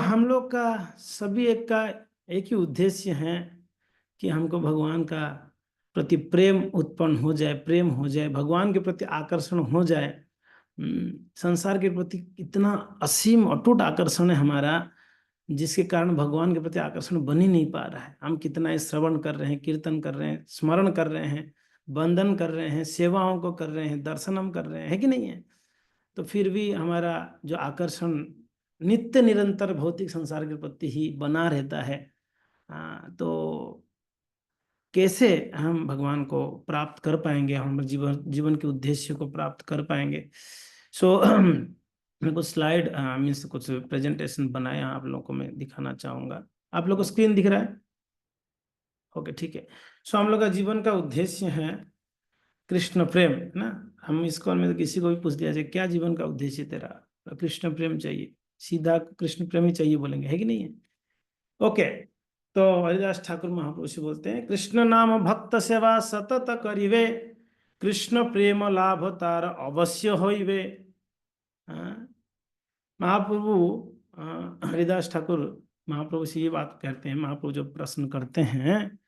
हम लोग का सभी एक ही उद्देश्य है कि हमको भगवान का प्रति प्रेम उत्पन्न हो जाए, प्रेम हो जाए, भगवान के प्रति आकर्षण हो जाए। संसार के प्रति इतना असीम अटूट आकर्षण है हमारा, जिसके कारण भगवान के प्रति आकर्षण बन ही नहीं पा रहा है। हम कितना श्रवण कर रहे हैं, कीर्तन कर रहे हैं, स्मरण कर रहे हैं, वंदन कर रहे हैं, सेवाओं को कर रहे हैं, दर्शनम कर रहे हैं, है कि नहीं है? तो फिर भी हमारा जो आकर्षण नित्य निरंतर भौतिक संसार के प्रति ही बना रहता है। तो कैसे हम भगवान को प्राप्त कर पाएंगे, हम जीवन के उद्देश्य को प्राप्त कर पाएंगे? मैं कुछ स्लाइड मीन्स कुछ प्रेजेंटेशन बनाया, आप लोगों को मैं दिखाना चाहूँगा। आप लोगों को स्क्रीन दिख रहा है? ओके, ठीक है। हम लोग का जीवन का उद्देश्य है कृष्ण प्रेम, है ना। हम इसको में तो किसी को भी पूछ दिया जाए क्या जीवन का उद्देश्य तेरा, तो कृष्ण प्रेम चाहिए, सीधा कृष्ण प्रेम ही चाहिए बोलेंगे, है कि नहीं है? ओके। तो हरिदास ठाकुर महाप्रभु से बोलते हैं, कृष्ण नाम भक्त सेवा सतत करिवे, कृष्ण प्रेम लाभ तार अवश्य होइवे। महाप्रभु हरिदास ठाकुर महाप्रभु से ये बात कहते हैं। महाप्रभु जो प्रश्न करते हैं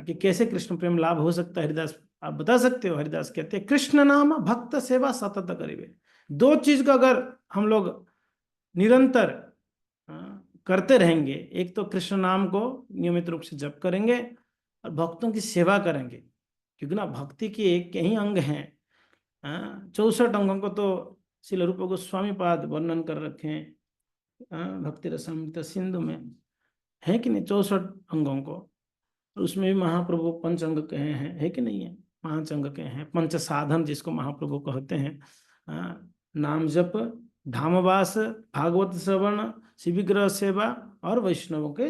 कि कैसे कृष्ण प्रेम लाभ हो सकता है, हरिदास आप बता सकते हो? हरिदास कहते हैं, कृष्ण नाम भक्त सेवा सतत करिवे। दो चीज का अगर हम लोग निरंतर करते रहेंगे, एक तो कृष्ण नाम को नियमित रूप से जप करेंगे और भक्तों की सेवा करेंगे, क्योंकि ना भक्ति के एक ही अंग हैं। 64 अंगों को तो श्रील रूप गोस्वामी पाद वर्णन कर रखे हैं भक्ति रसामृत सिंधु में, है कि नहीं? 64 अंगों को, उसमें भी महाप्रभु पंच अंग कहे हैं, है कि नहीं है? 5 अंग कहे हैं, पंच साधन जिसको महाप्रभु कहते हैं। नाम जप, धामवास, भागवत श्रवण, शिविग्रह सेवा और वैष्णवों के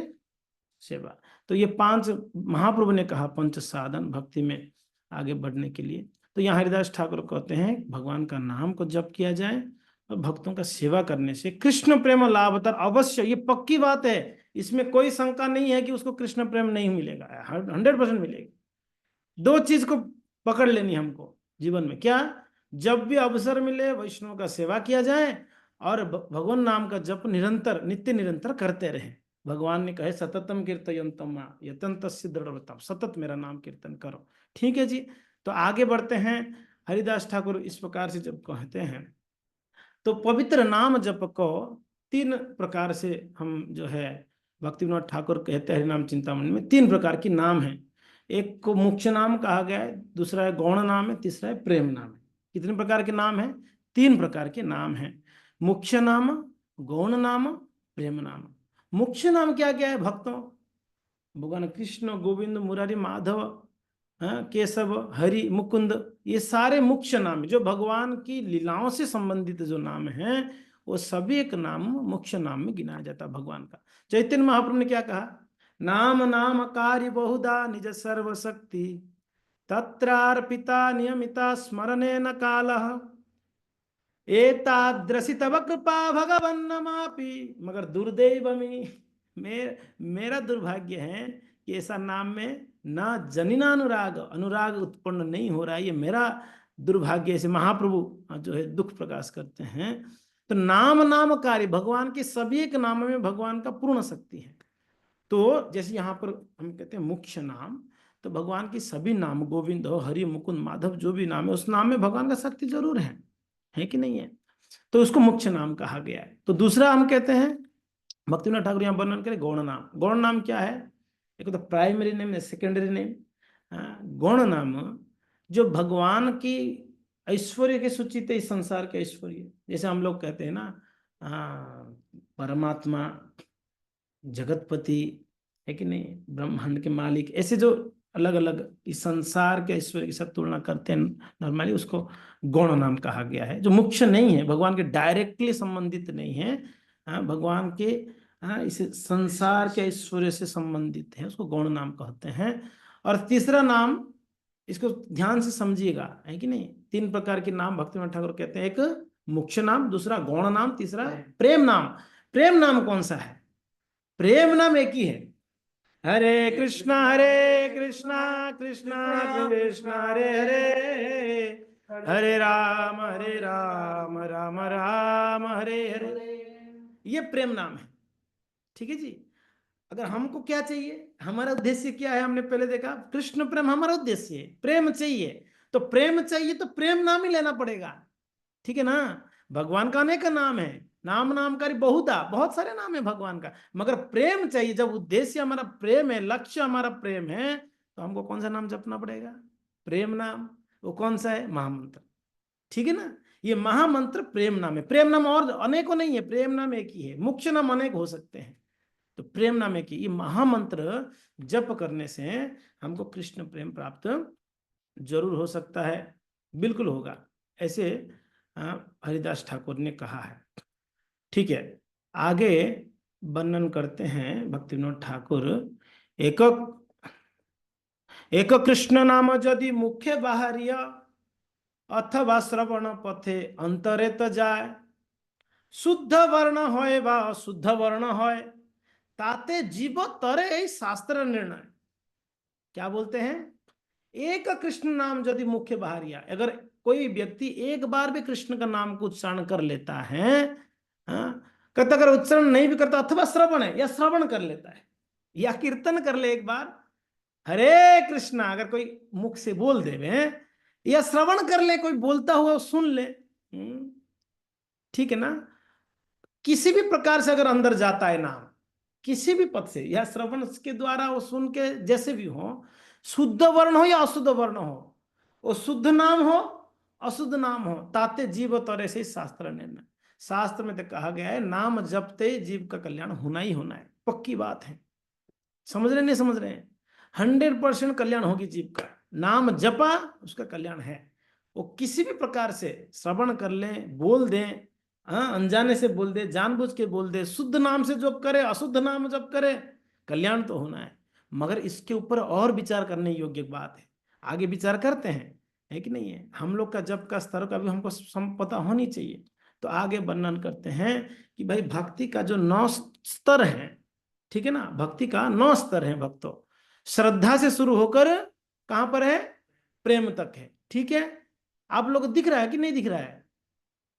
सेवा। तो ये 5 महाप्रभु ने कहा पंच साधन भक्ति में आगे बढ़ने के लिए। तो यहाँ हरिदास ठाकुर कहते हैं भगवान का नाम को जप किया जाए और भक्तों का सेवा करने से कृष्ण प्रेम लाभतर अवश्य, ये पक्की बात है, इसमें कोई शंका नहीं है कि उसको कृष्ण प्रेम नहीं मिलेगा, 100% मिलेगा। 2 चीज को पकड़ लेनी हमको जीवन में, क्या? जब भी अवसर मिले वैष्णव का सेवा किया जाए और भगवान नाम का जप निरंतर नित्य निरंतर करते रहे। भगवान ने कहे सततम कीर्तयन्तम यतन्तस्य दृढ़व्रतम, सतत मेरा नाम कीर्तन करो। ठीक है जी। तो आगे बढ़ते हैं। हरिदास ठाकुर इस प्रकार से जब कहते हैं, तो पवित्र नाम जप को 3 प्रकार से हम जो है भक्ति विनोद ठाकुर कहते हैं हरिनाम चिंतामणि में 3 प्रकार की नाम है। एक को मुख्य नाम कहा गया है, दूसरा है गौण नाम है, तीसरा है प्रेम नाम है। कितने प्रकार के नाम है? 3 प्रकार के नाम है, मुख्य नाम, गौण नाम, प्रेम नाम। मुख्य नाम क्या क्या है भक्तों? भगवान कृष्ण, गोविंद, मुरारी, माधव, केशव, हरि, मुकुंद, ये सारे मुख्य नाम जो भगवान की लीलाओं से संबंधित जो नाम हैं, वो सभी एक नाम मुख्य नाम में गिनाया जाता है भगवान का। चैतन्य महाप्रभु ने क्या कहा? नाम नाम कार्य बहुधा निज सर्वशक्ति, तत्रार्पिता नियमिता स्मरणे न कालः, एतादृशी तव कृपा भगवन्नमापि मगर दुर्दैवमी। मेरा दुर्भाग्य है कि ऐसा नाम में ना जनिना अनुराग अनुराग उत्पन्न नहीं हो रहा है, ये मेरा दुर्भाग्य। ऐसे महाप्रभु जो है दुख प्रकाश करते हैं। तो नाम नाम कार्य, भगवान के सभी एक नाम में भगवान का पूर्ण शक्ति है। तो जैसे यहाँ पर हम कहते हैं मुख्य नाम, तो भगवान की सभी नाम, गोविंद हो, हरि, मुकुंद, माधव, जो भी नाम है उस नाम में भगवान का शक्ति जरूर है कि नहीं है? तो उसको मुख्य नाम कहा गया है। तो दूसरा हम कहते हैं, भक्तिविनोद ठाकुर यहाँ वर्णन करें गौण नाम। गौण नाम क्या है? एक तो प्राइमरी नेम है, सेकेंडरी नेम। गौण नाम जो भगवान की ऐश्वर्य के सूचित है, इस संसार के ऐश्वर्य, जैसे हम लोग कहते हैं ना परमात्मा, जगतपति, है कि नहीं, ब्रह्मांड के मालिक, ऐसे जो अलग अलग इस संसार के ऐश्वर्य के साथ तुलना करते हैं नॉर्मली, उसको गौण नाम कहा गया है। जो मुख्य नहीं है, भगवान के डायरेक्टली संबंधित नहीं है, भगवान के इस संसार के ऐश्वर्य से संबंधित है, उसको गौण नाम कहते हैं। और तीसरा नाम, इसको ध्यान से समझिएगा, है कि नहीं, 3 प्रकार के नाम भक्तिविनोद ठाकुर कहते हैं। एक मुख्य नाम, दूसरा गौण नाम, तीसरा प्रेम नाम। प्रेम नाम कौन सा है? प्रेम नाम एक ही है, हरे कृष्णा कृष्णा कृष्णा हरे हरे, हरे राम राम राम हरे हरे। ये प्रेम नाम है। ठीक है जी। अगर हमको क्या चाहिए, हमारा उद्देश्य क्या है, हमने पहले देखा कृष्ण प्रेम हमारा उद्देश्य है, प्रेम चाहिए। तो प्रेम चाहिए तो प्रेम नाम ही लेना पड़ेगा। ठीक है ना। भगवान का अनेक नाम है, नाम नामकारी बहुधा, बहुत सारे नाम है भगवान का, मगर प्रेम चाहिए। जब उद्देश्य हमारा प्रेम है, लक्ष्य हमारा प्रेम है, तो हमको कौन सा नाम जपना पड़ेगा? प्रेम नाम। वो कौन सा है? महामंत्र। ठीक है ना। ये महामंत्र प्रेम नाम है। प्रेम नाम और अनेकों नहीं है, प्रेम नाम एक ही है, मुख्य नाम अनेक हो सकते हैं। तो प्रेम नाम एक ही। ये महामंत्र जप करने से हमको कृष्ण प्रेम प्राप्त जरूर हो सकता है, बिल्कुल होगा, ऐसे हरिदास ठाकुर ने कहा है। ठीक है। आगे वर्णन करते हैं भक्ति विनोद ठाकुर। एक एक कृष्ण नाम यदि मुख्य बाहरिया अथवा श्रवण पथे अंतरे तो जाए, शुद्ध वर्ण होय बा अशुद्ध वर्ण होय, ताते जीव तरे এই शास्त्र निर्णय। क्या बोलते हैं? एक कृष्ण नाम यदि मुख्य बाहरिया, अगर कोई व्यक्ति एक बार भी कृष्ण का नाम को उच्चारण कर लेता है, कहता अगर उच्चारण नहीं भी करता अथवा श्रवण है या श्रवण कर लेता है या कीर्तन कर ले एक बार, हरे कृष्णा अगर कोई मुख से बोल देवे या श्रवण कर ले, कोई बोलता हुआ सुन ले, ठीक है ना, किसी भी प्रकार से अगर अंदर जाता है नाम, किसी भी पद से या श्रवण के द्वारा वो सुन के जैसे भी हो, शुद्ध वर्ण हो या अशुद्ध वर्ण हो, वो शुद्ध नाम हो अशुद्ध नाम हो, ताते जीव तौर से शास्त्र निर्णय। शास्त्र में तो कहा गया है नाम जपते जीव का कल्याण होना ही होना है, पक्की बात है। समझ रहे नहीं समझ रहे हैं? 100% कल्याण होगी जीव का, नाम जपा उसका कल्याण है। वो किसी भी प्रकार से श्रवण कर लें, बोल दें, अनजाने से बोल दे, जानबूझ के बोल दे, शुद्ध नाम से जप करे अशुद्ध नाम जप करे, कल्याण तो होना है। मगर इसके ऊपर और विचार करने योग्य बात है, आगे विचार करते हैं, है कि नहीं है? हम लोग का जप का स्तर का भी हमको पता होनी चाहिए। तो आगे वर्णन करते हैं कि भाई भक्ति का जो 9 स्तर है, ठीक है ना, भक्ति का 9 स्तर है भक्तों। श्रद्धा से शुरू होकर कहां पर है? प्रेम तक है। ठीक है। आप लोग दिख रहा है कि नहीं दिख रहा है?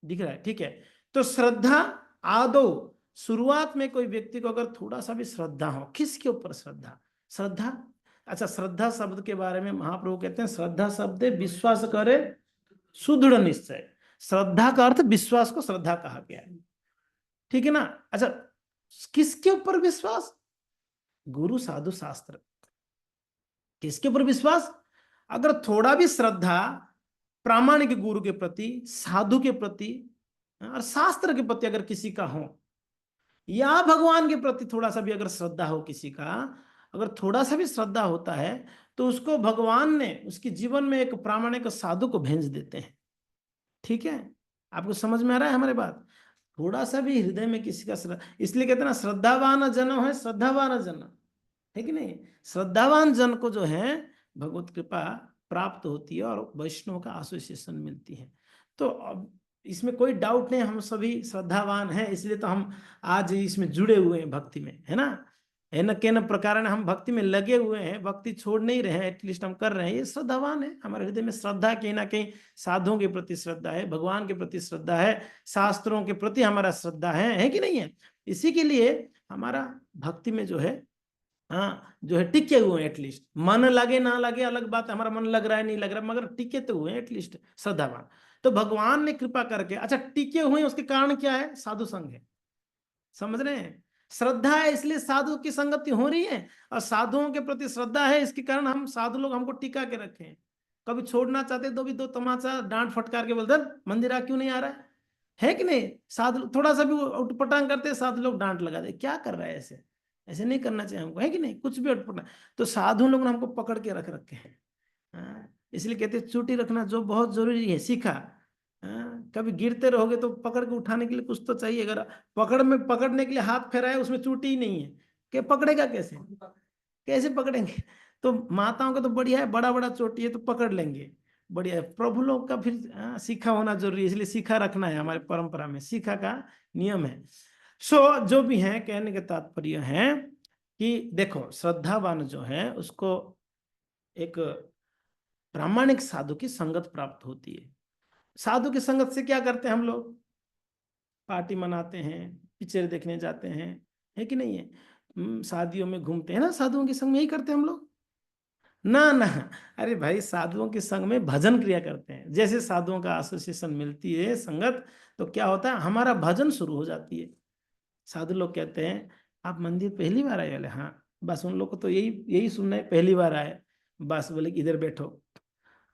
दिख रहा है, ठीक है। तो श्रद्धा आदो, शुरुआत में कोई व्यक्ति को अगर थोड़ा सा भी श्रद्धा हो, किसके ऊपर श्रद्धा? श्रद्धा, अच्छा, श्रद्धा शब्द के बारे में महाप्रभु कहते हैं श्रद्धा शब्द विश्वास करे सुदृढ़ निश्चय। श्रद्धा का अर्थ विश्वास को श्रद्धा कहा गया है, ठीक है ना। अच्छा, किसके ऊपर विश्वास? गुरु साधु शास्त्र। किसके ऊपर विश्वास? अगर थोड़ा भी श्रद्धा प्रामाणिक गुरु के प्रति, साधु के प्रति और शास्त्र के प्रति अगर किसी का हो, या भगवान के प्रति थोड़ा सा भी अगर श्रद्धा हो किसी का, अगर थोड़ा सा भी श्रद्धा होता है, तो उसको भगवान ने उसके जीवन में एक प्रामाणिक साधु को भेज देते हैं। ठीक है। आपको समझ में आ रहा है हमारी बात? थोड़ा सा भी हृदय में किसी का श्रद्धा, इसलिए कहते हैं ना श्रद्धावान जन है श्रद्धावान जन, है कि नहीं? श्रद्धावान जन को जो है भगवत कृपा प्राप्त होती है और वैष्णव का एसोसिएशन मिलती है। तो अब इसमें कोई डाउट नहीं, हम सभी श्रद्धावान हैं, इसलिए तो हम आज इसमें जुड़े हुए हैं भक्ति में, है ना। है न के न प्रकार हम भक्ति में लगे हुए हैं, भक्ति छोड़ नहीं रहे हैं, एटलीस्ट हम कर रहे हैं, ये श्रद्धावान है। हमारे हृदय में श्रद्धा कहीं ना कहीं साधुओं के प्रति श्रद्धा है, भगवान के प्रति श्रद्धा है, शास्त्रों के प्रति हमारा श्रद्धा है कि नहीं है? इसी के लिए हमारा भक्ति में जो है, हाँ, जो है टिके हुए हैं। एटलीस्ट मन लगे ना लगे अलग बात है, हमारा मन लग रहा है नहीं लग रहा, मगर टिके तो हुए हैं एटलीस्ट श्रद्धावान। तो भगवान ने कृपा करके, अच्छा टिके हुए हैं, उसके कारण क्या है? साधु संग है। समझ रहे हैं? श्रद्धा है इसलिए साधु की संगति हो रही है, और साधुओं के प्रति श्रद्धा है, इसके कारण हम साधु लोग हमको टिका के रखे हैं। कभी छोड़ना चाहते तो भी 2 तमाचा डांट फटकार के बोलते मंदिर आ क्यों नहीं आ रहा है कि नहीं? साधु थोड़ा सा भी उटपटांग करते, साधु लोग डांट लगा दे, क्या कर रहा है ऐसे? ऐसे नहीं करना चाहिए हमको, है कि नहीं? कुछ भी उटपटांग। तो साधु लोग ने हमको पकड़ के रख रखे हैं। इसलिए कहते चोटी रखना जो बहुत जरूरी है, सीखा। कभी गिरते रहोगे तो पकड़ के उठाने के लिए कुछ तो चाहिए। अगर पकड़ने के लिए हाथ फैराए, उसमें चोटी ही नहीं है, कि पकड़ेगा कैसे? कैसे पकड़ेंगे? तो माताओं का तो बढ़िया है, बड़ा बड़ा चोटी है तो पकड़ लेंगे, बढ़िया है। प्रभु लोग का फिर सीखा होना जरूरी है, इसलिए सीखा रखना है, हमारे परंपरा में सीखा का नियम है। सो जो भी है, कहने का तात्पर्य है कि देखो श्रद्धावान जो है उसको एक प्रामाणिक साधु की संगत प्राप्त होती है। साधु की संगत से क्या करते हैं हम लोग? पार्टी मनाते हैं, पिक्चर देखने जाते हैं, है कि नहीं है? शादियों में घूमते हैं ना, साधुओं के संग में यही करते हैं हम लोग ना ना। अरे भाई, साधुओं के संग में भजन क्रिया करते हैं। जैसे साधुओं का एसोसिएशन मिलती है, संगत, तो क्या होता है, हमारा भजन शुरू हो जाती है। साधु लोग कहते हैं, आप मंदिर पहली बार आए? वाले हाँ। बस उन लोग को तो यही यही सुनना है, पहली बार आए। बस बोले कि इधर बैठो।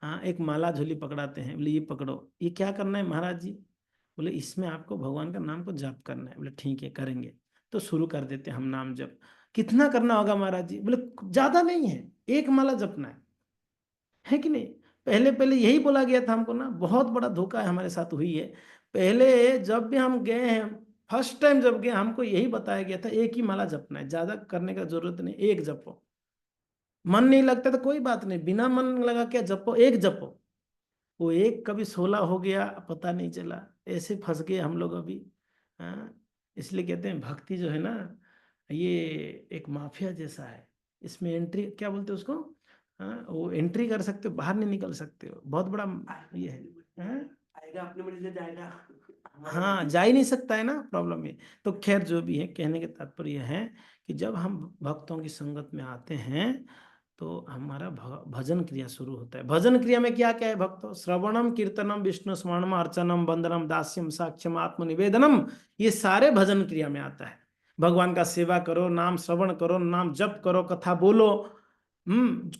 हाँ, एक माला झोली पकड़ाते हैं, बोले ये पकड़ो, ये क्या करना है महाराज जी? बोले इसमें आपको भगवान का नाम को जप करना है। बोले ठीक है, करेंगे। तो शुरू कर देते हैं हम नाम जप। कितना करना होगा महाराज जी? बोले ज्यादा नहीं है, एक माला जपना है कि नहीं? पहले पहले यही बोला गया था हमको ना, बहुत बड़ा धोखा है हमारे साथ हुई है। पहले जब भी हम गए हैं, फर्स्ट टाइम जब गए, हमको यही बताया गया था, एक ही माला जपना है, ज्यादा करने का जरूरत नहीं, एक जपो। मन नहीं लगता तो कोई बात नहीं, बिना मन लगा के जपो, एक जपो। वो एक कभी 16 हो गया, पता नहीं चला। ऐसे फंस गए हम लोग अभी। हाँ, इसलिए कहते हैं भक्ति जो है ना, ये एक माफिया जैसा है। इसमें एंट्री क्या बोलते हैं उसको? हाँ, वो एंट्री कर सकते हो, बाहर नहीं निकल सकते हो, बहुत बड़ा ये है। हाँ? आएगा अपने मर्जी से जाएगा। हाँ, जा ही नहीं सकता है ना, प्रॉब्लम है। तो खैर, जो भी है, कहने के तात्पर्य यह है कि जब हम भक्तों की संगत में आते हैं, तो हमारा भजन क्रिया शुरू होता है। भजन क्रिया में क्या क्या है भक्तों? श्रवणम, कीर्तनम, विष्णु स्मरणम, अर्चनम, वंदनम, दास्यम, साक्ष्यम, आत्मनिवेदनम, ये सारे भजन क्रिया में आता है। भगवान का सेवा करो, नाम श्रवण करो, नाम जप करो, कथा बोलो,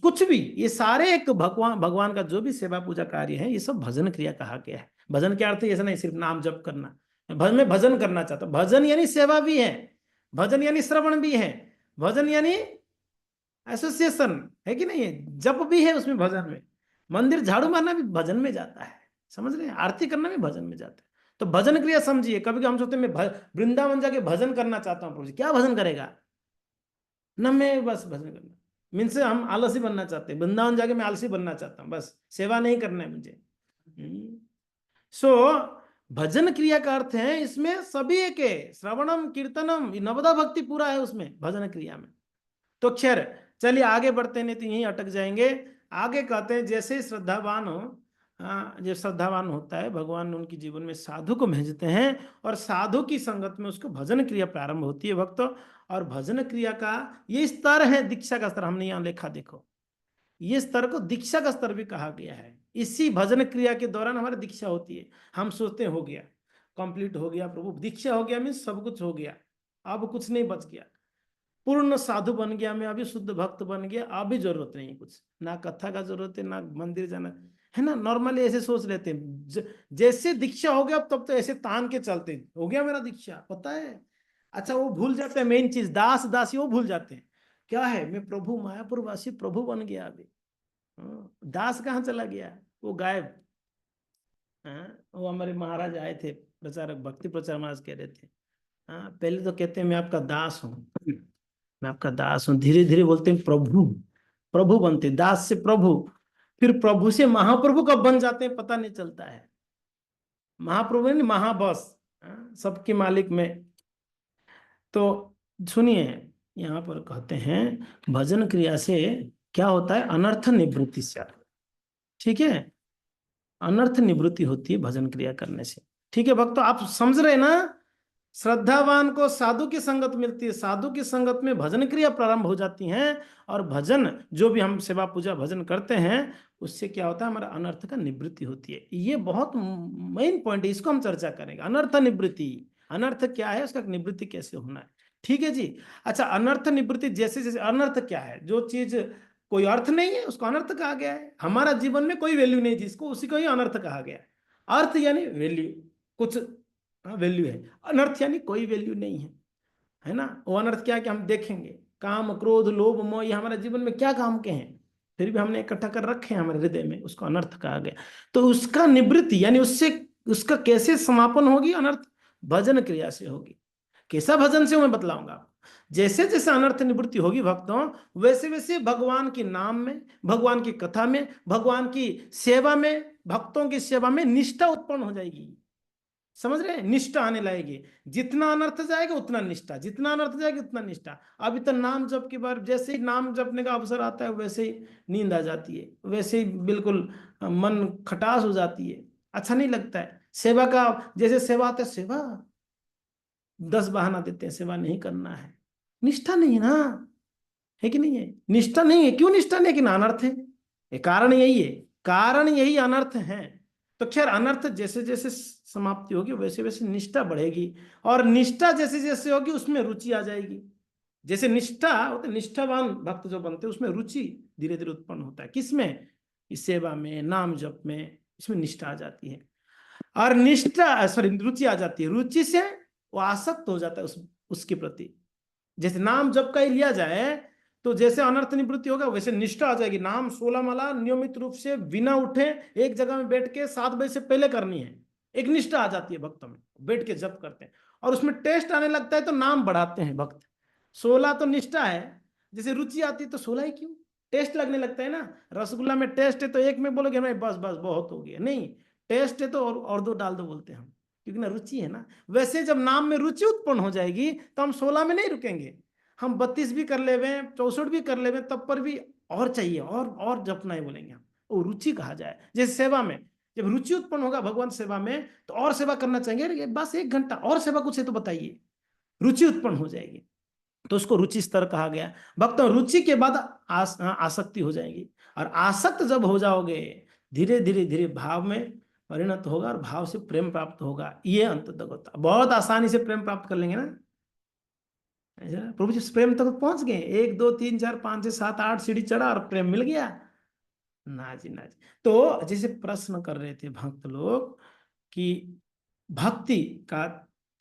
कुछ भी, ये सारे एक भगवान भगवान का जो भी सेवा पूजा कार्य है, ये सब भजन क्रिया कहा गया है। भजन के अर्थ ऐसा नहीं सिर्फ नाम जप करना। भजन में भजन करना चाहता हूं, भजन यानी सेवा भी है, भजन यानी श्रवण भी है, भजन यानी एसोसिएशन, है कि नहीं है? जप भी है उसमें, भजन में। मंदिर झाड़ू मारना भी भजन में जाता है, समझ रहे हैं? आरती करना भी भजन में जाता है। तो भजन क्रिया समझिए। कभी कभी हम सोचते हैं मैं वृंदावन जाके भजन करना चाहता हूँ। प्रभु जी क्या भजन करेगा? न मैं बस भजन करना मीन से हम आलसी बनना चाहते हैं, वृंदावन जाके मैं आलसी बनना चाहता हूँ, बस सेवा नहीं करना है मुझे। सो भजन क्रिया का अर्थ है इसमें सभी एक है, श्रवणम, कीर्तनम, नवदा भक्ति पूरा है उसमें, भजन क्रिया में। तो खैर, चलिए आगे बढ़ते, नहीं तो यहीं अटक जाएंगे। आगे कहते हैं, जैसे श्रद्धावान हो, जो श्रद्धावान होता है, भगवान उनके जीवन में साधु को भेजते हैं, और साधु की संगत में उसको भजन क्रिया प्रारंभ होती है भक्तों। और भजन क्रिया का ये स्तर है, दीक्षा का स्तर, हमने यहाँ लिखा देखो, ये स्तर को दीक्षा का स्तर भी कहा गया है। इसी भजन क्रिया के दौरान हमारी दीक्षा होती है। हम सोचते हो गया, कंप्लीट हो गया प्रभु, दीक्षा हो गया मीन्स सब कुछ हो गया, अब कुछ नहीं बच गया, पूर्ण साधु बन गया मैं, अभी शुद्ध भक्त बन गया, अभी जरूरत नहीं कुछ, ना कथा का जरूरत है, ना मंदिर जाना है ना। नॉर्मली ऐसे सोच लेते हैं, जैसे दीक्षा हो गया तब तो ऐसे तान के चलते हो गया मेरा दीक्षा, पता है। अच्छा, वो भूल जाते हैं मेन चीज, दास दासी वो भूल जाते हैं। क्या है, मैं प्रभु मायापुर वासी प्रभु बन गया अभी। दास कहाँ चला गया? वो गायब। वो हमारे महाराज आए थे, प्रचारक, भक्ति प्रचार महाराज कह रहे थे, पहले तो कहते हैं मैं आपका दास हूँ, मैं आपका दास हूँ, धीरे धीरे बोलते हैं प्रभु, प्रभु बनते, दास से प्रभु, फिर प्रभु से महाप्रभु कब बन जाते हैं पता नहीं चलता है। महाप्रभु नहीं, महाबस, सबके मालिक में। तो सुनिए, यहाँ पर कहते हैं भजन क्रिया से क्या होता है, अनर्थ निवृत्ति से, ठीक है, अनर्थ निवृत्ति होती है भजन क्रिया करने से। ठीक है भक्तों, आप समझ रहे ना? श्रद्धावान को साधु की संगत मिलती है, साधु की संगत में भजन क्रिया प्रारंभ हो जाती हैं, और भजन जो भी हम सेवा पूजा भजन करते हैं, उससे क्या होता है, हमारा अनर्थ का निवृत्ति होती है। ये बहुत मेन पॉइंट है, इसको हम चर्चा करेंगे, अनर्थ निवृत्ति। अनर्थ क्या है, उसका निवृत्ति कैसे होना है, ठीक है जी। अच्छा, अनर्थ निवृत्ति, जैसे जैसे अनर्थ क्या है, जो चीज कोई अर्थ नहीं है उसको अनर्थ कहा गया है। हमारा जीवन में कोई वैल्यू नहीं जिसको, उसी को ही अनर्थ कहा गया है। अर्थ यानी वैल्यू, कुछ वैल्यू है, अनर्थ यानी कोई वैल्यू नहीं है ना। वो अनर्थ क्या है कि हम देखेंगे, काम, क्रोध, लोभ, मोह, ये हमारे जीवन में क्या काम के हैं, फिर भी हमने इकट्ठा कर रखे हैं हमारे हृदय में, उसको अनर्थ कहा गया। तो उसका निवृत्ति यानी उससे, उसका कैसे समापन होगी, अनर्थ भजन क्रिया से होगी। कैसा भजन से मैं बतलाऊंगा। जैसे जैसे अनर्थ निवृत्ति होगी भक्तों, वैसे वैसे भगवान के नाम में, भगवान की कथा में, भगवान की सेवा में, भक्तों की सेवा में निष्ठा उत्पन्न हो जाएगी। समझ रहे हैं, निष्ठा आने लगेगी। जितना अनर्थ जाएगा उतना निष्ठा, जितना अनर्थ जाएगा उतना निष्ठा। अभी तो नाम जप के बाद, जैसे ही नाम जपने का अवसर आता है, वैसे ही नींद आ जाती है, वैसे ही बिल्कुल मन खटास हो जाती है। अच्छा नहीं लगता है। सेवा का जैसे सेवा आते सेवा 10 बहाना देते हैं, सेवा नहीं करना है, निष्ठा नहीं है ना, है कि नहीं है? निष्ठा नहीं है, क्यों निष्ठा नहीं है? कि ना अनर्थ है, ये कारण यही है, कारण यही अनर्थ है। तो खैर अनर्थ जैसे जैसे समाप्ति होगी वैसे वैसे निष्ठा बढ़ेगी, और निष्ठा जैसे जैसे होगी उसमें रुचि आ जाएगी। जैसे निष्ठा होते, निष्ठावान भक्त जो बनते हैं उसमें रुचि धीरे धीरे उत्पन्न होता है, किसमें? इस सेवा में, नाम जप में, इसमें निष्ठा आ जाती है। और निष्ठा सॉरी रुचि आ जाती है, रुचि से वो आसक्त हो जाता है उसके प्रति। जैसे नाम जप का ही लिया जाए तो जैसे अनर्थ निवृत्ति होगा वैसे निष्ठा आ जाएगी। नाम 16 माला नियमित रूप से बिना उठे एक जगह में बैठ के 7 बजे से पहले करनी है, एक निष्ठा आ जाती है भक्तों में, बैठ के जप करते हैं और उसमें टेस्ट आने लगता है तो नाम बढ़ाते हैं भक्त। 16 तो निष्ठा है, जैसे रुचि आती है तो 16 ही क्यों, टेस्ट लगने लगता है ना। रसगुल्ला में टेस्ट है तो एक में बोलोगे नहीं बस बस बहुत हो गया, नहीं, टेस्ट है तो और 2 डाल दो बोलते हैं हम, क्योंकि ना रुचि है ना। वैसे जब नाम में रुचि उत्पन्न हो जाएगी तो हम 16 में नहीं रुकेंगे, हम 32 भी कर लेवे, 64 भी कर लेवे, तब पर भी और चाहिए, और जपना ही बोलेंगे हम, वो रुचि कहा जाए। जैसे सेवा में जब रुचि उत्पन्न होगा भगवान सेवा में तो और सेवा करना चाहेंगे, अरे बस 1 घंटा और सेवा कुछ है तो बताइए, रुचि उत्पन्न हो जाएगी, तो उसको रुचि स्तर कहा गया। भक्तों रुचि के बाद आसक्ति हो जाएगी, और आसक्त जब हो जाओगे धीरे धीरे धीरे भाव में परिणत होगा, और भाव से प्रेम प्राप्त होगा, ये अंततः होता। बहुत आसानी से प्रेम प्राप्त कर लेंगे ना, प्रभु जी प्रेम तक पहुंच गए, 1 2 3 4 5 6 7 8 सीढ़ी चढ़ा और प्रेम मिल गया, ना जी ना जी। तो जैसे प्रश्न कर रहे थे भक्त लोग कि भक्ति का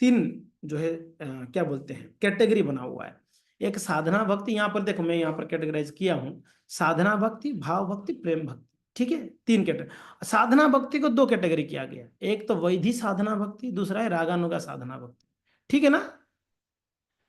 3 जो है क्या बोलते हैं कैटेगरी बना हुआ है। एक साधना भक्ति, यहाँ पर देखो मैं यहाँ पर कैटेगराइज किया हूँ, साधना भक्ति, भाव भक्ति, प्रेम भक्ति, ठीक है, 3 कैटेगरी। साधना भक्ति को 2 कैटेगरी किया गया, एक तो वैधि साधना भक्ति, दूसरा है रागानुगा साधना भक्ति, ठीक है ना।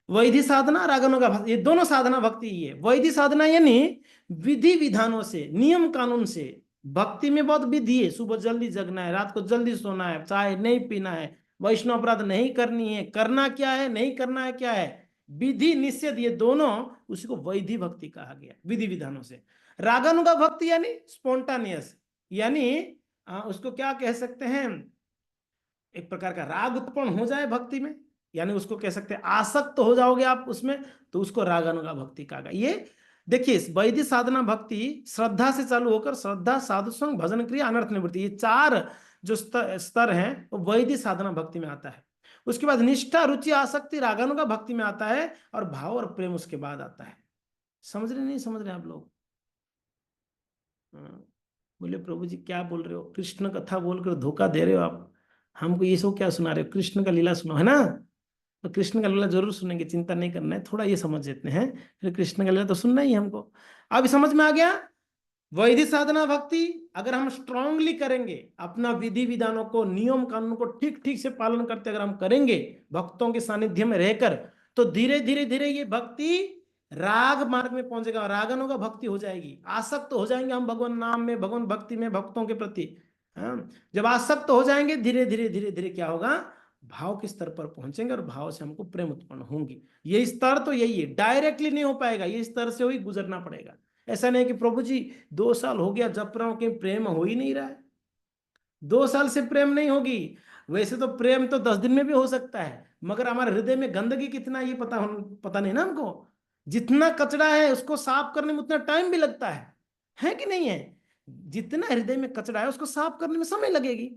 वैधि साधना, रागानुगा भक्ति, ये दोनों साधना भक्ति ही है। वैधि साधना यानी विधि विधानों से, नियम कानून से, भक्ति में बहुत विधि है, सुबह जल्दी जगना है, रात को जल्दी सोना है, चाय नहीं पीना है, वैष्णव अपराध नहीं करनी है, करना क्या है नहीं करना है क्या है, विधि निषेध, ये दोनों उसी को वैधि भक्ति कहा गया, विधि विधानों से। रागानुगा भक्ति यानी स्पॉन्टानियस, यानी उसको क्या कह सकते हैं, एक प्रकार का राग उत्पन्न हो जाए भक्ति में, यानी उसको कह सकते हैं आसक्त तो हो जाओगे आप उसमें, तो उसको रागानुगा भक्ति कहा गया। ये देखिए वैदिक साधना भक्ति श्रद्धा से चालू होकर श्रद्धा, साधु संग, भजन क्रिया, अनर्थ निवृत्ति, ये 4 जो स्तर हैं वो वैदिक साधना भक्ति में आता है। उसके बाद निष्ठा, रुचि, आसक्ति रागानुगा भक्ति में आता है, और भाव और प्रेम उसके बाद आता है। समझ रहे नहीं समझ रहे आप लोग? बोले प्रभु जी क्या बोल रहे हो, कृष्ण कथा बोलकर धोखा दे रहे हो आप हमको, ये सब क्या सुना रहे हो, कृष्ण का लीला सुनो, है ना। तो कृष्ण का लीला जरूर सुनेंगे, चिंता नहीं करना है, थोड़ा ये समझ लेते हैं, फिर कृष्ण का लीला तो सुनना ही है हमको। अब समझ में आ गया। वैदिक साधना भक्ति अगर हम स्ट्रांगली करेंगे, अपना विधि विधानों को, नियम कानून को ठीक ठीक से पालन करते अगर हम करेंगे भक्तों के सानिध्य में रहकर, तो धीरे धीरे धीरे ये भक्ति राग मार्ग में पहुंचेगा, रागानुगा भक्ति हो जाएगी, आसक्त हो जाएंगे हम भगवान नाम में, भगवान भक्ति में, भक्तों के प्रति। जब आसक्त हो जाएंगे धीरे धीरे धीरे धीरे क्या होगा, भाव के स्तर पर पहुंचेंगे, और भाव से हमको प्रेम उत्पन्न होंगी। ये स्तर तो यही है, डायरेक्टली नहीं हो पाएगा, ये स्तर से ही गुजरना पड़ेगा। ऐसा नहीं कि प्रभु जी 2 साल हो गया जप रहा हूं कि प्रेम हो ही नहीं रहा है, 2 साल से प्रेम नहीं होगी। वैसे तो प्रेम तो 10 दिन में भी हो सकता है, मगर हमारे हृदय में गंदगी कितना ये पता नहीं ना हमको। जितना कचरा है उसको साफ करने में उतना टाइम भी लगता है कि नहीं है? जितना हृदय में कचरा है उसको साफ करने में समय लगेगी,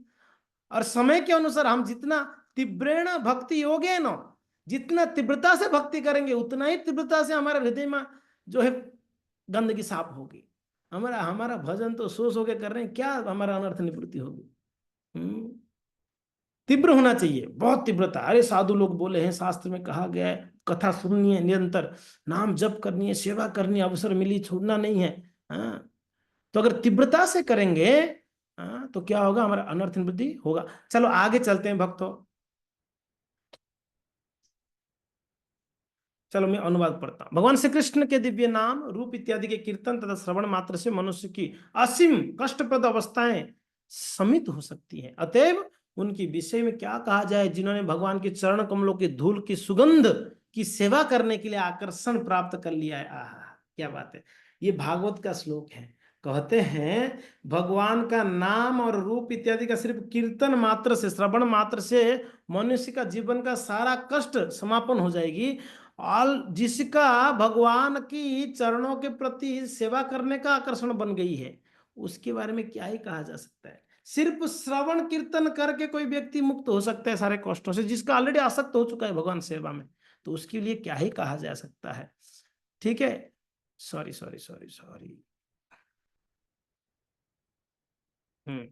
और समय के अनुसार हम जितना तीव्रेण भक्ति योगे न, जितना तीव्रता से भक्ति करेंगे उतना ही तीव्रता से हमारे हृदय में जो है गंदगी साफ होगी। हमारा भजन तो सो के कर रहे हैं, क्या हमारा अनर्थ निवृत्ति होगी? तीव्र होना चाहिए, बहुत तीव्रता। अरे साधु लोग बोले हैं, शास्त्र में कहा गया है, कथा सुननी है, निरंतर नाम जप करनी है, सेवा करनी है, अवसर मिली छोड़ना नहीं है। तो अगर तीव्रता से करेंगे तो क्या होगा, हमारा अनर्थ निवृत्ति होगा। चलो आगे चलते हैं भक्तों, चलो मैं अनुवाद पढ़ता हूं। भगवान श्री कृष्ण के दिव्य नाम रूप इत्यादि के कीर्तन तथा श्रवण मात्र से मनुष्य की असीम कष्टप्रद अवस्थाएं शमित हो सकती है। अतएव उनकी विषय में क्या कहा जाए, जिन्होंने भगवान के चरण कमलों की धूल की सुगंध की सेवा करने के लिए आकर्षण प्राप्त कर लिया है। आहा क्या बात है, ये भागवत का श्लोक है। कहते हैं भगवान का नाम और रूप इत्यादि का सिर्फ कीर्तन मात्र से, श्रवण मात्र से मनुष्य का जीवन का सारा कष्ट समापन हो जाएगी। और जिसका भगवान की चरणों के प्रति सेवा करने का आकर्षण बन गई है, उसके बारे में क्या ही कहा जा सकता है। सिर्फ श्रवण कीर्तन करके कोई व्यक्ति मुक्त हो सकता है सारे कष्टों से, जिसका ऑलरेडी आसक्त हो चुका है भगवान सेवा में, तो उसके लिए क्या ही कहा जा सकता है। ठीक है, सॉरी सॉरी सॉरी सॉरी। हम्म।